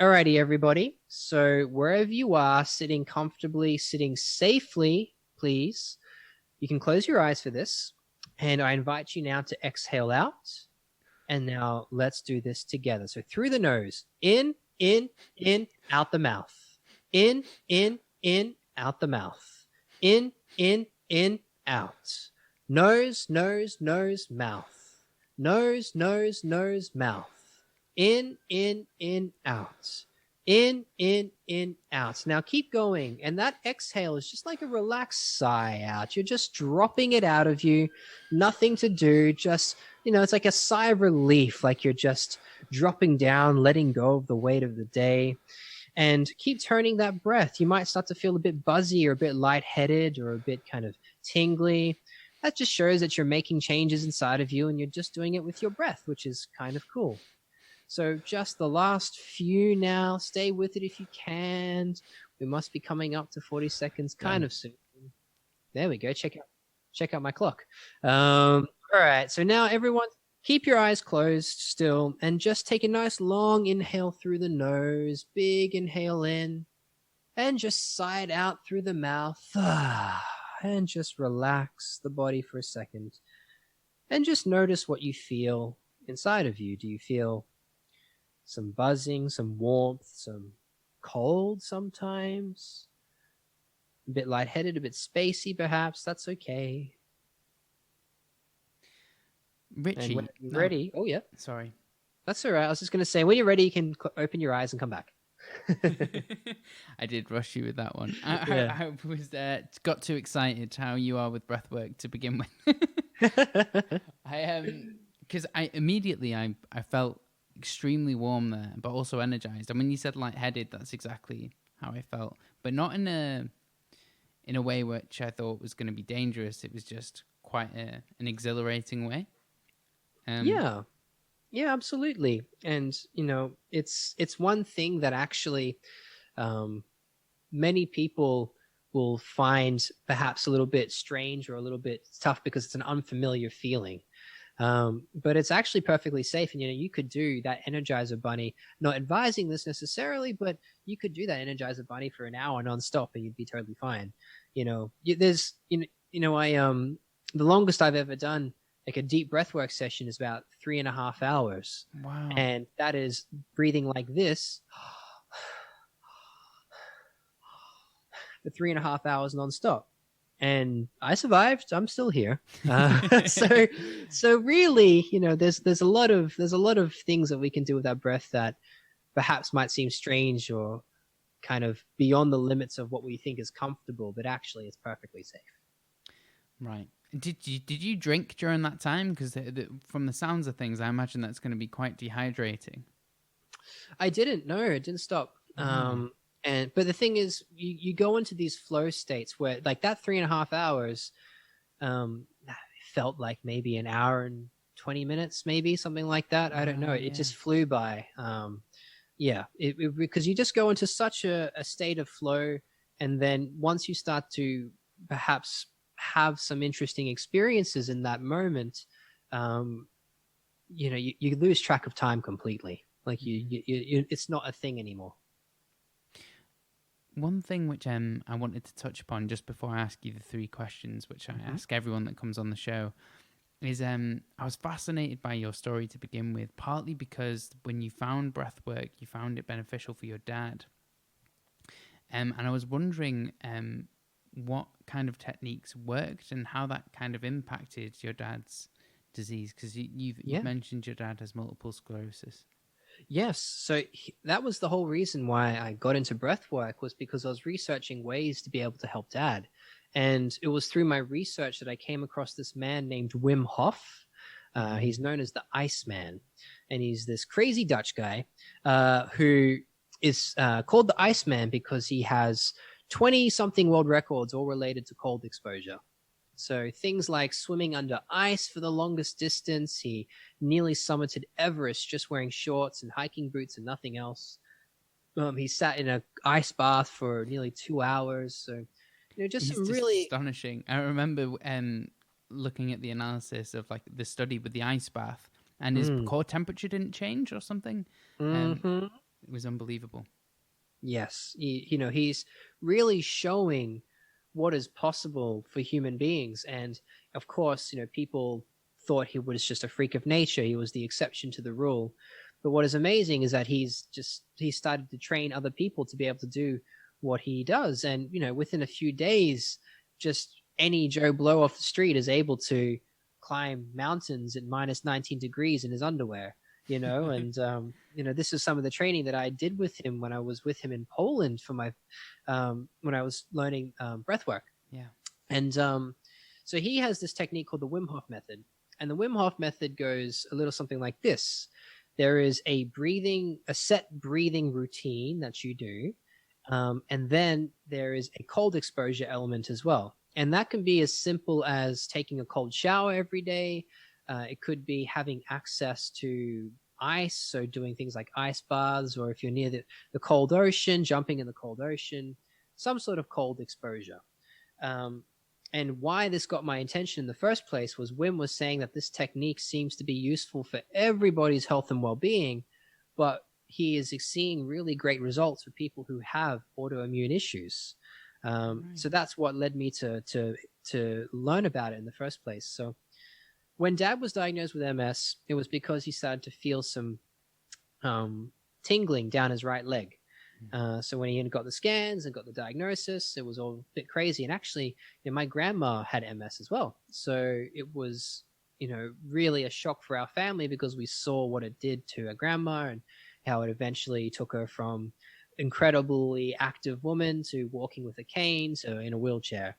alrighty, everybody. So wherever you are, sitting comfortably, sitting safely, please, you can close your eyes for this. And I invite you now to exhale out. And now let's do this together. So through the nose, in, out the mouth. In, out the mouth. In, out. Nose, mouth. Nose, mouth. In, out. In, out. Now keep going. And that exhale is just like a relaxed sigh out. You're just dropping it out of you. Nothing to do. Just, it's like a sigh of relief, like you're just dropping down, letting go of the weight of the day. And keep turning that breath. You might start to feel a bit buzzy or a bit lightheaded or a bit kind of tingly. That just shows that you're making changes inside of you and you're just doing it with your breath, which is kind of cool. So just the last few now. Stay with it if you can. We must be coming up to 40 seconds kind of soon. There we go. Check out my clock. All right. So now everyone, keep your eyes closed still and just take a nice long inhale through the nose. Big inhale in and just sigh it out through the mouth. And just relax the body for a second. And just notice what you feel inside of you. Do you feel some buzzing, some warmth, some cold sometimes? A bit lightheaded, a bit spacey perhaps. That's okay. Richie. And when you're ready. Oh, yeah. Sorry. That's all right. I was just going to say, when you're ready, you can open your eyes and come back. I did rush you with that one. I was got too excited how you are with breathwork to begin with. Because I immediately felt extremely warm there, but also energized. And when you said lightheaded, that's exactly how I felt, but not in a way which I thought was going to be dangerous. It was just quite an exhilarating way. Yeah, absolutely. And it's one thing that actually many people will find perhaps a little bit strange or a little bit tough because it's an unfamiliar feeling. But it's actually perfectly safe. And, you could do that Energizer Bunny, not advising this necessarily, but you could do that Energizer Bunny for an hour nonstop and you'd be totally fine. The longest I've ever done like a deep breathwork session is about 3.5 hours. Wow. And that is breathing like this for 3.5 hours nonstop. And I survived. I'm still here. So really, there's a lot of things that we can do with our breath that perhaps might seem strange or kind of beyond the limits of what we think is comfortable, but actually it's perfectly safe. Right. Did you drink during that time? Because from the sounds of things, I imagine that's going to be quite dehydrating. I didn't. No, it didn't stop. But the thing is, you go into these flow states where, like that 3.5 hours, felt like maybe an hour and 20 minutes, maybe something like that. I don't know. It just flew by. Because you just go into such a state of flow, and then once you start to perhaps have some interesting experiences in that moment, you lose track of time completely. Like you it's not a thing anymore. One thing which I wanted to touch upon just before I ask you the 3 questions, which I ask everyone that comes on the show, is I was fascinated by your story to begin with, partly because when you found breathwork, you found it beneficial for your dad. And I was wondering what kind of techniques worked and how that kind of impacted your dad's disease, because you've mentioned your dad has multiple sclerosis. Yes. So that was the whole reason why I got into breathwork, was because I was researching ways to be able to help Dad. And it was through my research that I came across this man named Wim Hof. He's known as the Iceman. And he's this crazy Dutch guy who is called the Iceman because he has 20 something world records all related to cold exposure. So things like swimming under ice for the longest distance. He nearly summited Everest just wearing shorts and hiking boots and nothing else. He sat in an ice bath for nearly 2 hours. So, just He's some just really. astonishing. I remember looking at the analysis of like the study with the ice bath, and his core temperature didn't change or something. Mm-hmm. It was unbelievable. Yes, he's really showing what is possible for human beings. And of course, people thought he was just a freak of nature. He was the exception to the rule. But what is amazing is that he started to train other people to be able to do what he does. And, within a few days, just any Joe Blow off the street is able to climb mountains at minus 19 degrees in his underwear. And this is some of the training that I did with him when I was with him in Poland for my when I was learning breathwork. Yeah. And so he has this technique called the Wim Hof method, and the Wim Hof method goes a little something like this. There is a set breathing routine that you do, and then there is a cold exposure element as well, and that can be as simple as taking a cold shower every day. It could be having access to ice, so doing things like ice baths, or if you're near the cold ocean, jumping in the cold ocean, some sort of cold exposure. And why this got my attention in the first place was Wim was saying that this technique seems to be useful for everybody's health and well-being, but he is seeing really great results for people who have autoimmune issues. Right. So that's what led me to learn about it in the first place. So when Dad was diagnosed with MS, it was because he started to feel some tingling down his right leg. So when he got the scans and got the diagnosis, it was all a bit crazy. And actually, my grandma had MS as well. So it was, really a shock for our family because we saw what it did to our grandma and how it eventually took her from incredibly active woman to walking with a cane to in a wheelchair.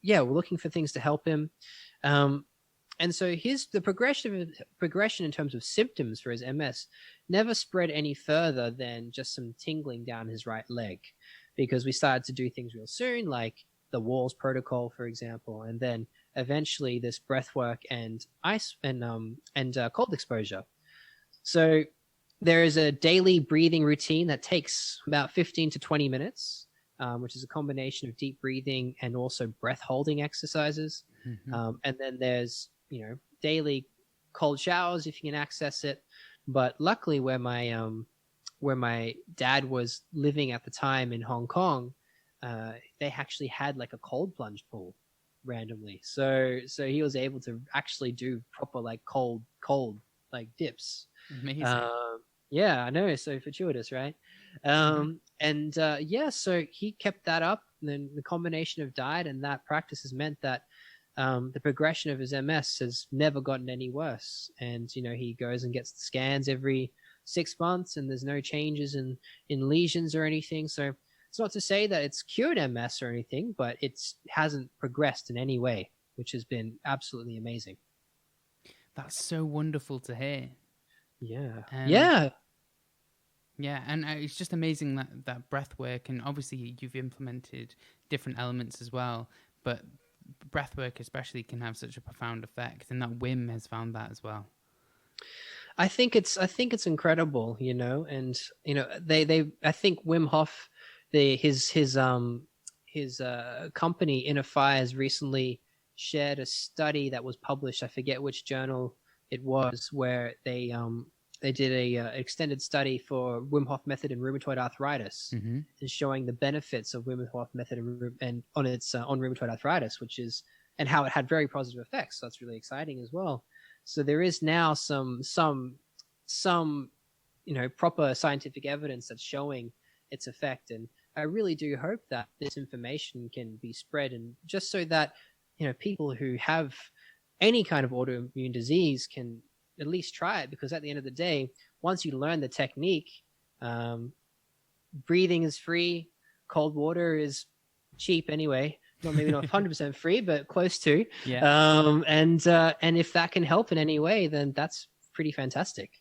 Yeah, we're looking for things to help him. And so the progression in terms of symptoms for his MS never spread any further than just some tingling down his right leg, because we started to do things real soon, like the walls protocol, for example, and then eventually this breathwork and ice and cold exposure. So there is a daily breathing routine that takes about 15 to 20 minutes. Which is a combination of deep breathing and also breath holding exercises. Mm-hmm. And then there's, daily cold showers if you can access it. But luckily where my dad was living at the time in Hong Kong, they actually had like a cold plunge pool randomly. So he was able to actually do proper like cold like dips. Amazing. Yeah, I know. So fortuitous, right? And so he kept that up. And then the combination of diet and that practice has meant that the progression of his MS has never gotten any worse. And, he goes and gets the scans every 6 months and there's no changes in lesions or anything. So it's not to say that it's cured MS or anything, but it hasn't progressed in any way, which has been absolutely amazing. That's so wonderful to hear. Yeah. Yeah, and it's just amazing that breath work, and obviously you've implemented different elements as well, but breath work especially can have such a profound effect, and that Wim has found that as well. I think it's incredible, and I think Wim Hof, his company Inner Fire has recently shared a study that was published. I forget which journal it was, where they did a extended study for Wim Hof method in rheumatoid arthritis, mm-hmm. and showing the benefits of Wim Hof method and on rheumatoid arthritis, and how it had very positive effects. So that's really exciting as well. So there is now some proper scientific evidence that's showing its effect, and I really do hope that this information can be spread, and just so that people who have any kind of autoimmune disease can at least try it, because at the end of the day, once you learn the technique, breathing is free. Cold water is cheap anyway. Maybe not 100% free, but close to. Yeah. And if that can help in any way, then that's pretty fantastic.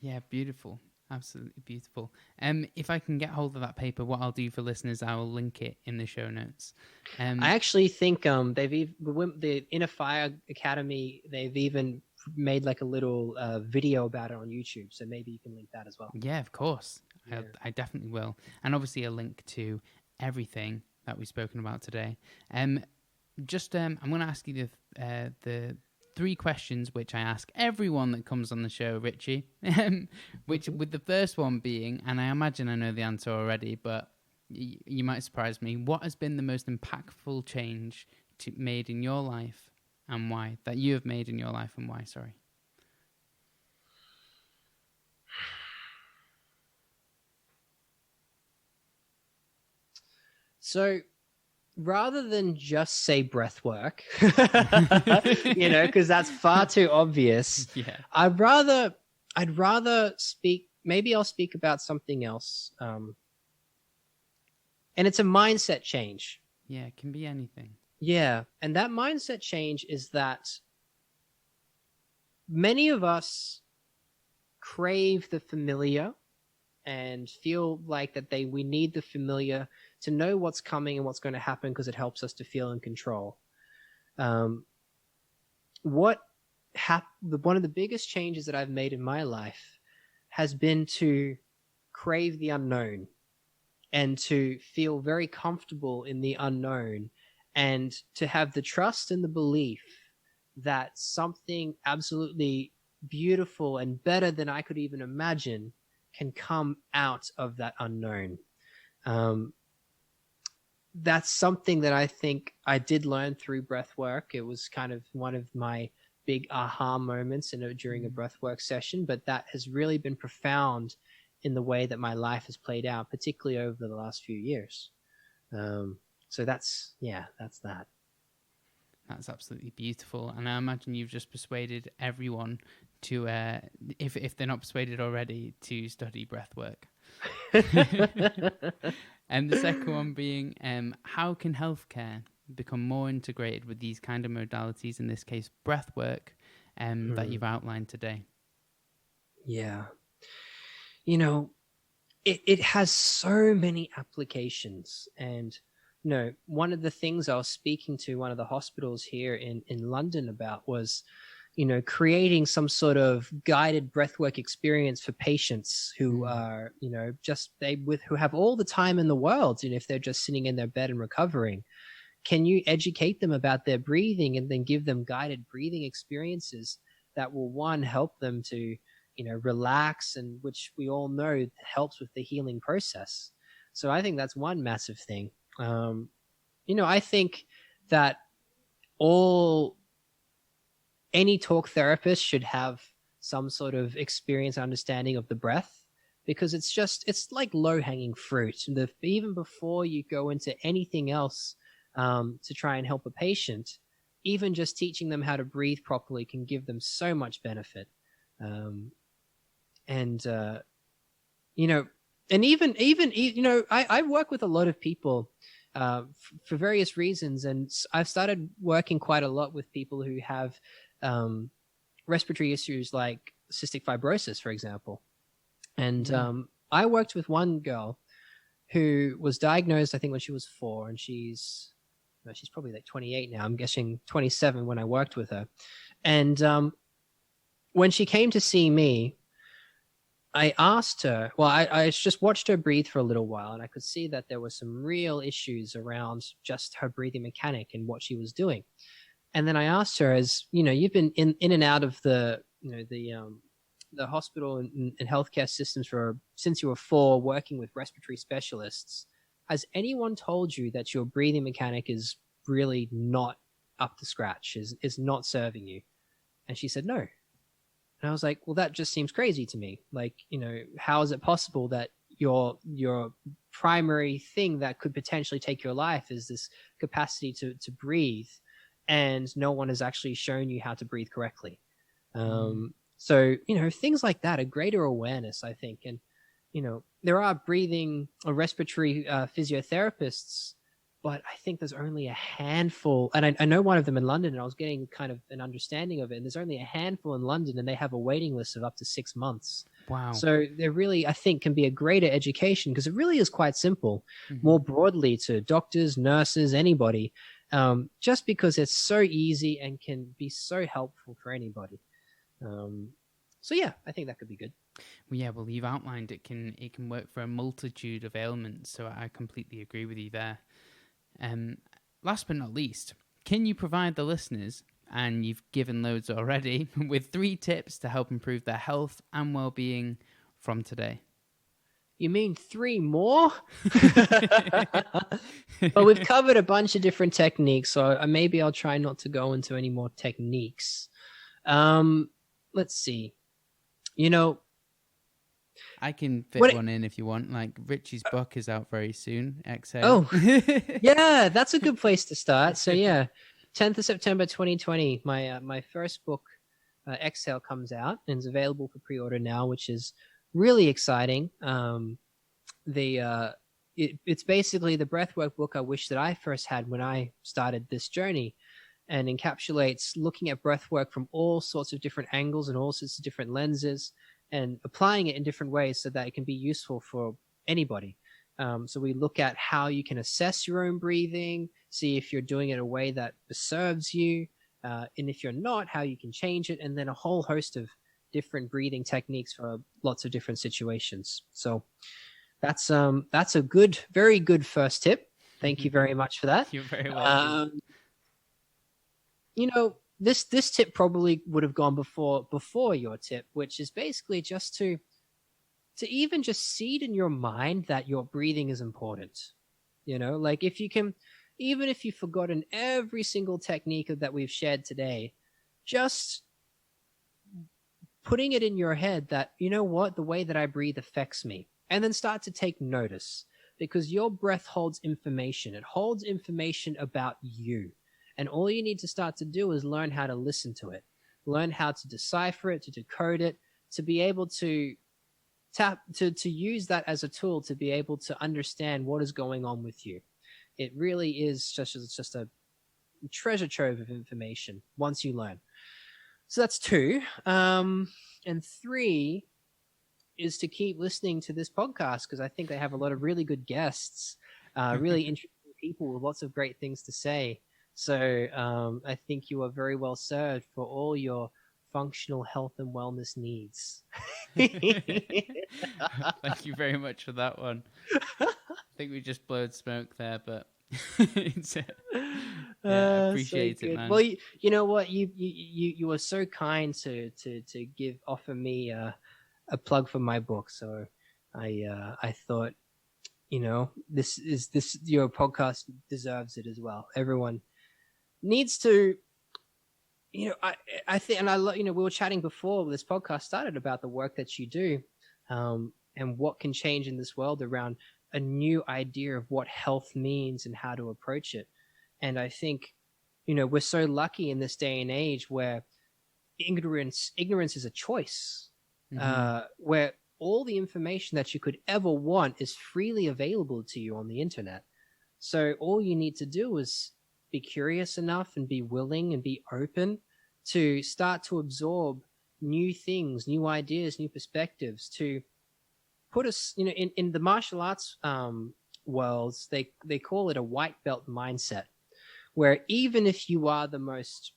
Yeah, beautiful. Absolutely beautiful. If I can get hold of that paper, what I'll do for listeners, I will link it in the show notes. I actually think the Inner Fire Academy, they've even made like a little video about it on YouTube. So maybe you can link that as well. Yeah, of course. Yeah. I definitely will. And obviously a link to everything that we've spoken about today. I'm going to ask you the 3 questions which I ask everyone that comes on the show, Richie. Which with the first one being, and I imagine I know the answer already, but you might surprise me. What has been the most impactful change made in your life, and why? That you have made in your life, and why? Sorry. So rather than just say breath work, because that's far too obvious. Yeah. I'd rather speak. Maybe I'll speak about something else. And it's a mindset change. Yeah, it can be anything. Yeah. And that mindset change is that many of us crave the familiar and feel like that we need the familiar to know what's coming and what's going to happen, because it helps us to feel in control. One of the biggest changes that I've made in my life has been to crave the unknown and to feel very comfortable in the unknown, and to have the trust and the belief that something absolutely beautiful and better than I could even imagine can come out of that unknown. That's something that I think I did learn through breathwork. It was kind of one of my big aha moments during a breathwork session, but that has really been profound in the way that my life has played out, particularly over the last few years. So that's that. That's absolutely beautiful. And I imagine you've just persuaded everyone to, if they're not persuaded already, to study breathwork. And the second one being, how can healthcare become more integrated with these kind of modalities, in this case, breathwork, that you've outlined today? Yeah. It has so many applications. And one of the things I was speaking to one of the hospitals here in London about was, creating some sort of guided breathwork experience for patients who are, who have all the time in the world. And if they're just sitting in their bed and recovering, can you educate them about their breathing and then give them guided breathing experiences that will, one, help them to, relax, and which we all know helps with the healing process. So I think that's one massive thing. I think that any talk therapist should have some sort of experience and understanding of the breath, because it's like low-hanging fruit. Even before you go into anything else to try and help a patient, even just teaching them how to breathe properly can give them so much benefit. And I work with a lot of people for various reasons, and I've started working quite a lot with people who have respiratory issues like cystic fibrosis, for example. And I worked with one girl who was diagnosed, I think, when she was 4, and she's probably like 28 now. I'm guessing 27 when I worked with her. And when she came to see me, I asked her, I just watched her breathe for a little while, and I could see that there were some real issues around just her breathing mechanic and what she was doing. And then I asked her, as you've been in and out of the hospital and healthcare systems since you were 4, working with respiratory specialists. Has anyone told you that your breathing mechanic is really not up to scratch, is not serving you? And she said, no. And I was like, well, that just seems crazy to me. Like, how is it possible that your primary thing that could potentially take your life is this capacity to breathe, and no one has actually shown you how to breathe correctly? So, things like that, a greater awareness, I think. And, there are breathing or respiratory physiotherapists, but I think there's only a handful. And I know one of them in London, and I was getting kind of an understanding of it. And there's only a handful in London, and they have a waiting list of up to 6 months. Wow. So there really, I think, can be a greater education, because it really is quite simple, Mm-hmm. more broadly to doctors, nurses, anybody, just because it's so easy and can be so helpful for anybody. So yeah, I think that could be good. Well, yeah, well, you've outlined it can work for a multitude of ailments, so I completely agree with you there. Last but not least, can you provide the listeners, and you've given loads already, with 3 tips to help improve their health and well-being from today? You mean 3 more? Well, we've covered a bunch of different techniques, so maybe I'll try not to go into any more techniques. Let's see. I can fit one in if you want. Like, Richie's book is out very soon. Exhale. Oh, yeah, that's a good place to start. So yeah, 10th of September 2020, my first book, Exhale, comes out and is available for pre-order now, which is really exciting. It's basically the breathwork book I wish that I first had when I started this journey, and encapsulates looking at breathwork from all sorts of different angles and all sorts of different lenses, and applying it in different ways so that it can be useful for anybody. So we look at how you can assess your own breathing, see if you're doing it in a way that serves you, and if you're not, how you can change it, and then a whole host of different breathing techniques for lots of different situations. So that's a good, very good first tip. Thank you very much for that. You're very welcome. This tip probably would have gone before your tip, which is basically just to even just seed in your mind that your breathing is important. Like, if you can, even if you've forgotten every single technique that we've shared today, just putting it in your head that, the way that I breathe affects me, and then start to take notice, because your breath holds information. It holds information about you. And all you need to start to do is learn how to listen to it, learn how to decipher it, to decode it, to be able to to use that as a tool to be able to understand what is going on with you. It really is just a treasure trove of information once you learn. So that's 2. And 3 is to keep listening to this podcast, because I think they have a lot of really good guests, really interesting people with lots of great things to say. So I think you are very well served for all your functional health and wellness needs. Thank you very much for that one. I think we just blowed smoke there, but I appreciate it, man. Well, you know what? You were so kind to offer me a plug for my book. So I thought, this your podcast deserves it as well. Everyone needs to, I think, and we were chatting before this podcast started about the work that you do, and what can change in this world around a new idea of what health means and how to approach it. And I think, we're so lucky in this day and age where ignorance is a choice, where all the information that you could ever want is freely available to you on the internet. So all you need to do is be curious enough and be willing and be open to start to absorb new things, new ideas, new perspectives, to put us, in the martial arts worlds, they call it a white belt mindset, where even if you are the most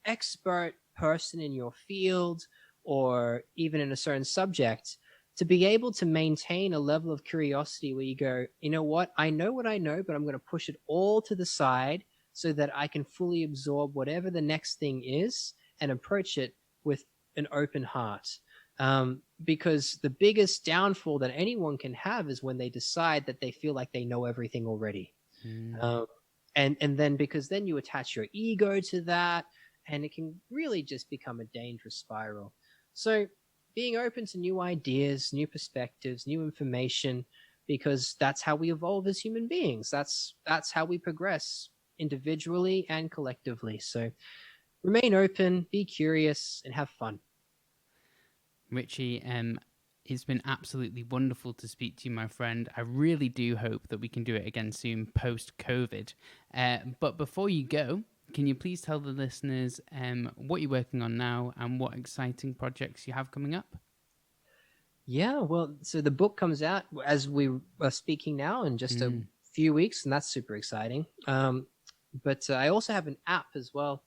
expert person in your field or even in a certain subject, to be able to maintain a level of curiosity where you go, I know what I know, but I'm going to push it all to the side so that I can fully absorb whatever the next thing is and approach it with an open heart. Because the biggest downfall that anyone can have is when they decide that they feel like they know everything already. And then, because then you attach your ego to that, and it can really just become a dangerous spiral. So being open to new ideas, new perspectives, new information, because that's how we evolve as human beings. That's how we progress individually and collectively. So remain open, be curious, and have fun. Richie, it's been absolutely wonderful to speak to you, my friend. I really do hope that we can do it again soon, post-COVID. But before you go, can you please tell the listeners what you're working on now and what exciting projects you have coming up? Yeah, well, so the book comes out as we are speaking now in just a few weeks, and that's super exciting. But I also have an app as well,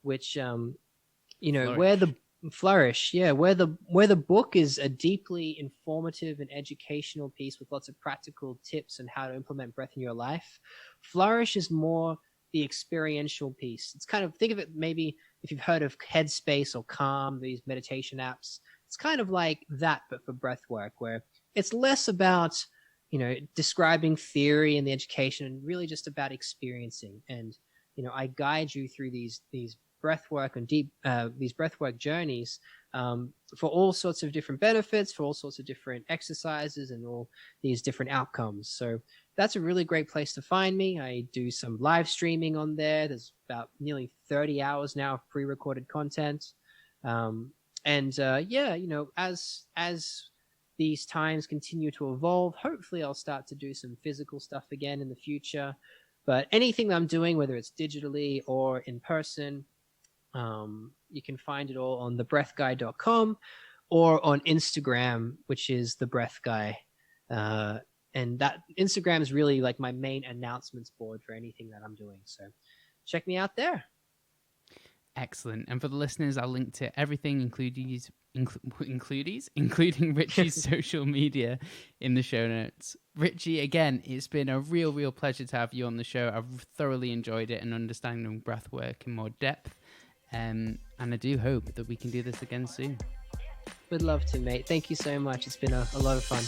which where the Flourish, where the book is a deeply informative and educational piece with lots of practical tips on how to implement breath in your life. Flourish is more the experiential piece. It's kind of, think of it maybe if you've heard of Headspace or Calm, these meditation apps. It's kind of like that, but for breath work, where it's less about, describing theory and the education and really just about experiencing. And, I guide you through these breathwork and these breathwork journeys for all sorts of different benefits, for all sorts of different exercises and all these different outcomes. So that's a really great place to find me. I do some live streaming on there. There's about nearly 30 hours now of pre-recorded content. As these times continue to evolve, hopefully I'll start to do some physical stuff again in the future. But anything that I'm doing, whether it's digitally or in person, you can find it all on thebreathguy.com or on Instagram, which is thebreathguy. And that Instagram is really like my main announcements board for anything that I'm doing. So check me out there. Excellent. And for the listeners, I'll link to everything, including Richie's social media in the show notes. Richie, again, it's been a real pleasure to have you on the show. I've thoroughly enjoyed it and understanding breath work in more depth. And I do hope that we can do this again soon. Would love to, mate. Thank you so much. It's been a lot of fun.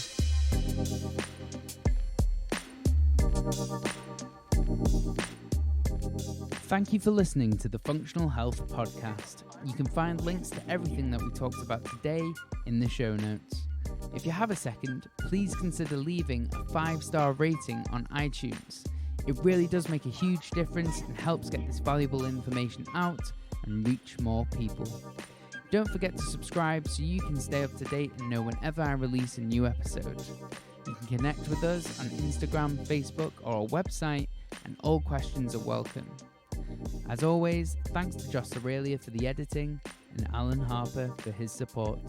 Thank you for listening to the Functional Health Podcast. You can find links to everything that we talked about today in the show notes. If you have a second, please consider leaving a 5-star rating on iTunes. It really does make a huge difference and helps get this valuable information out and reach more people. Don't forget to subscribe so you can stay up to date and know whenever I release a new episode. You can connect with us on Instagram, Facebook, or our website, and all questions are welcome. As always, thanks to Josh Aurelia for the editing and Alan Harper for his support.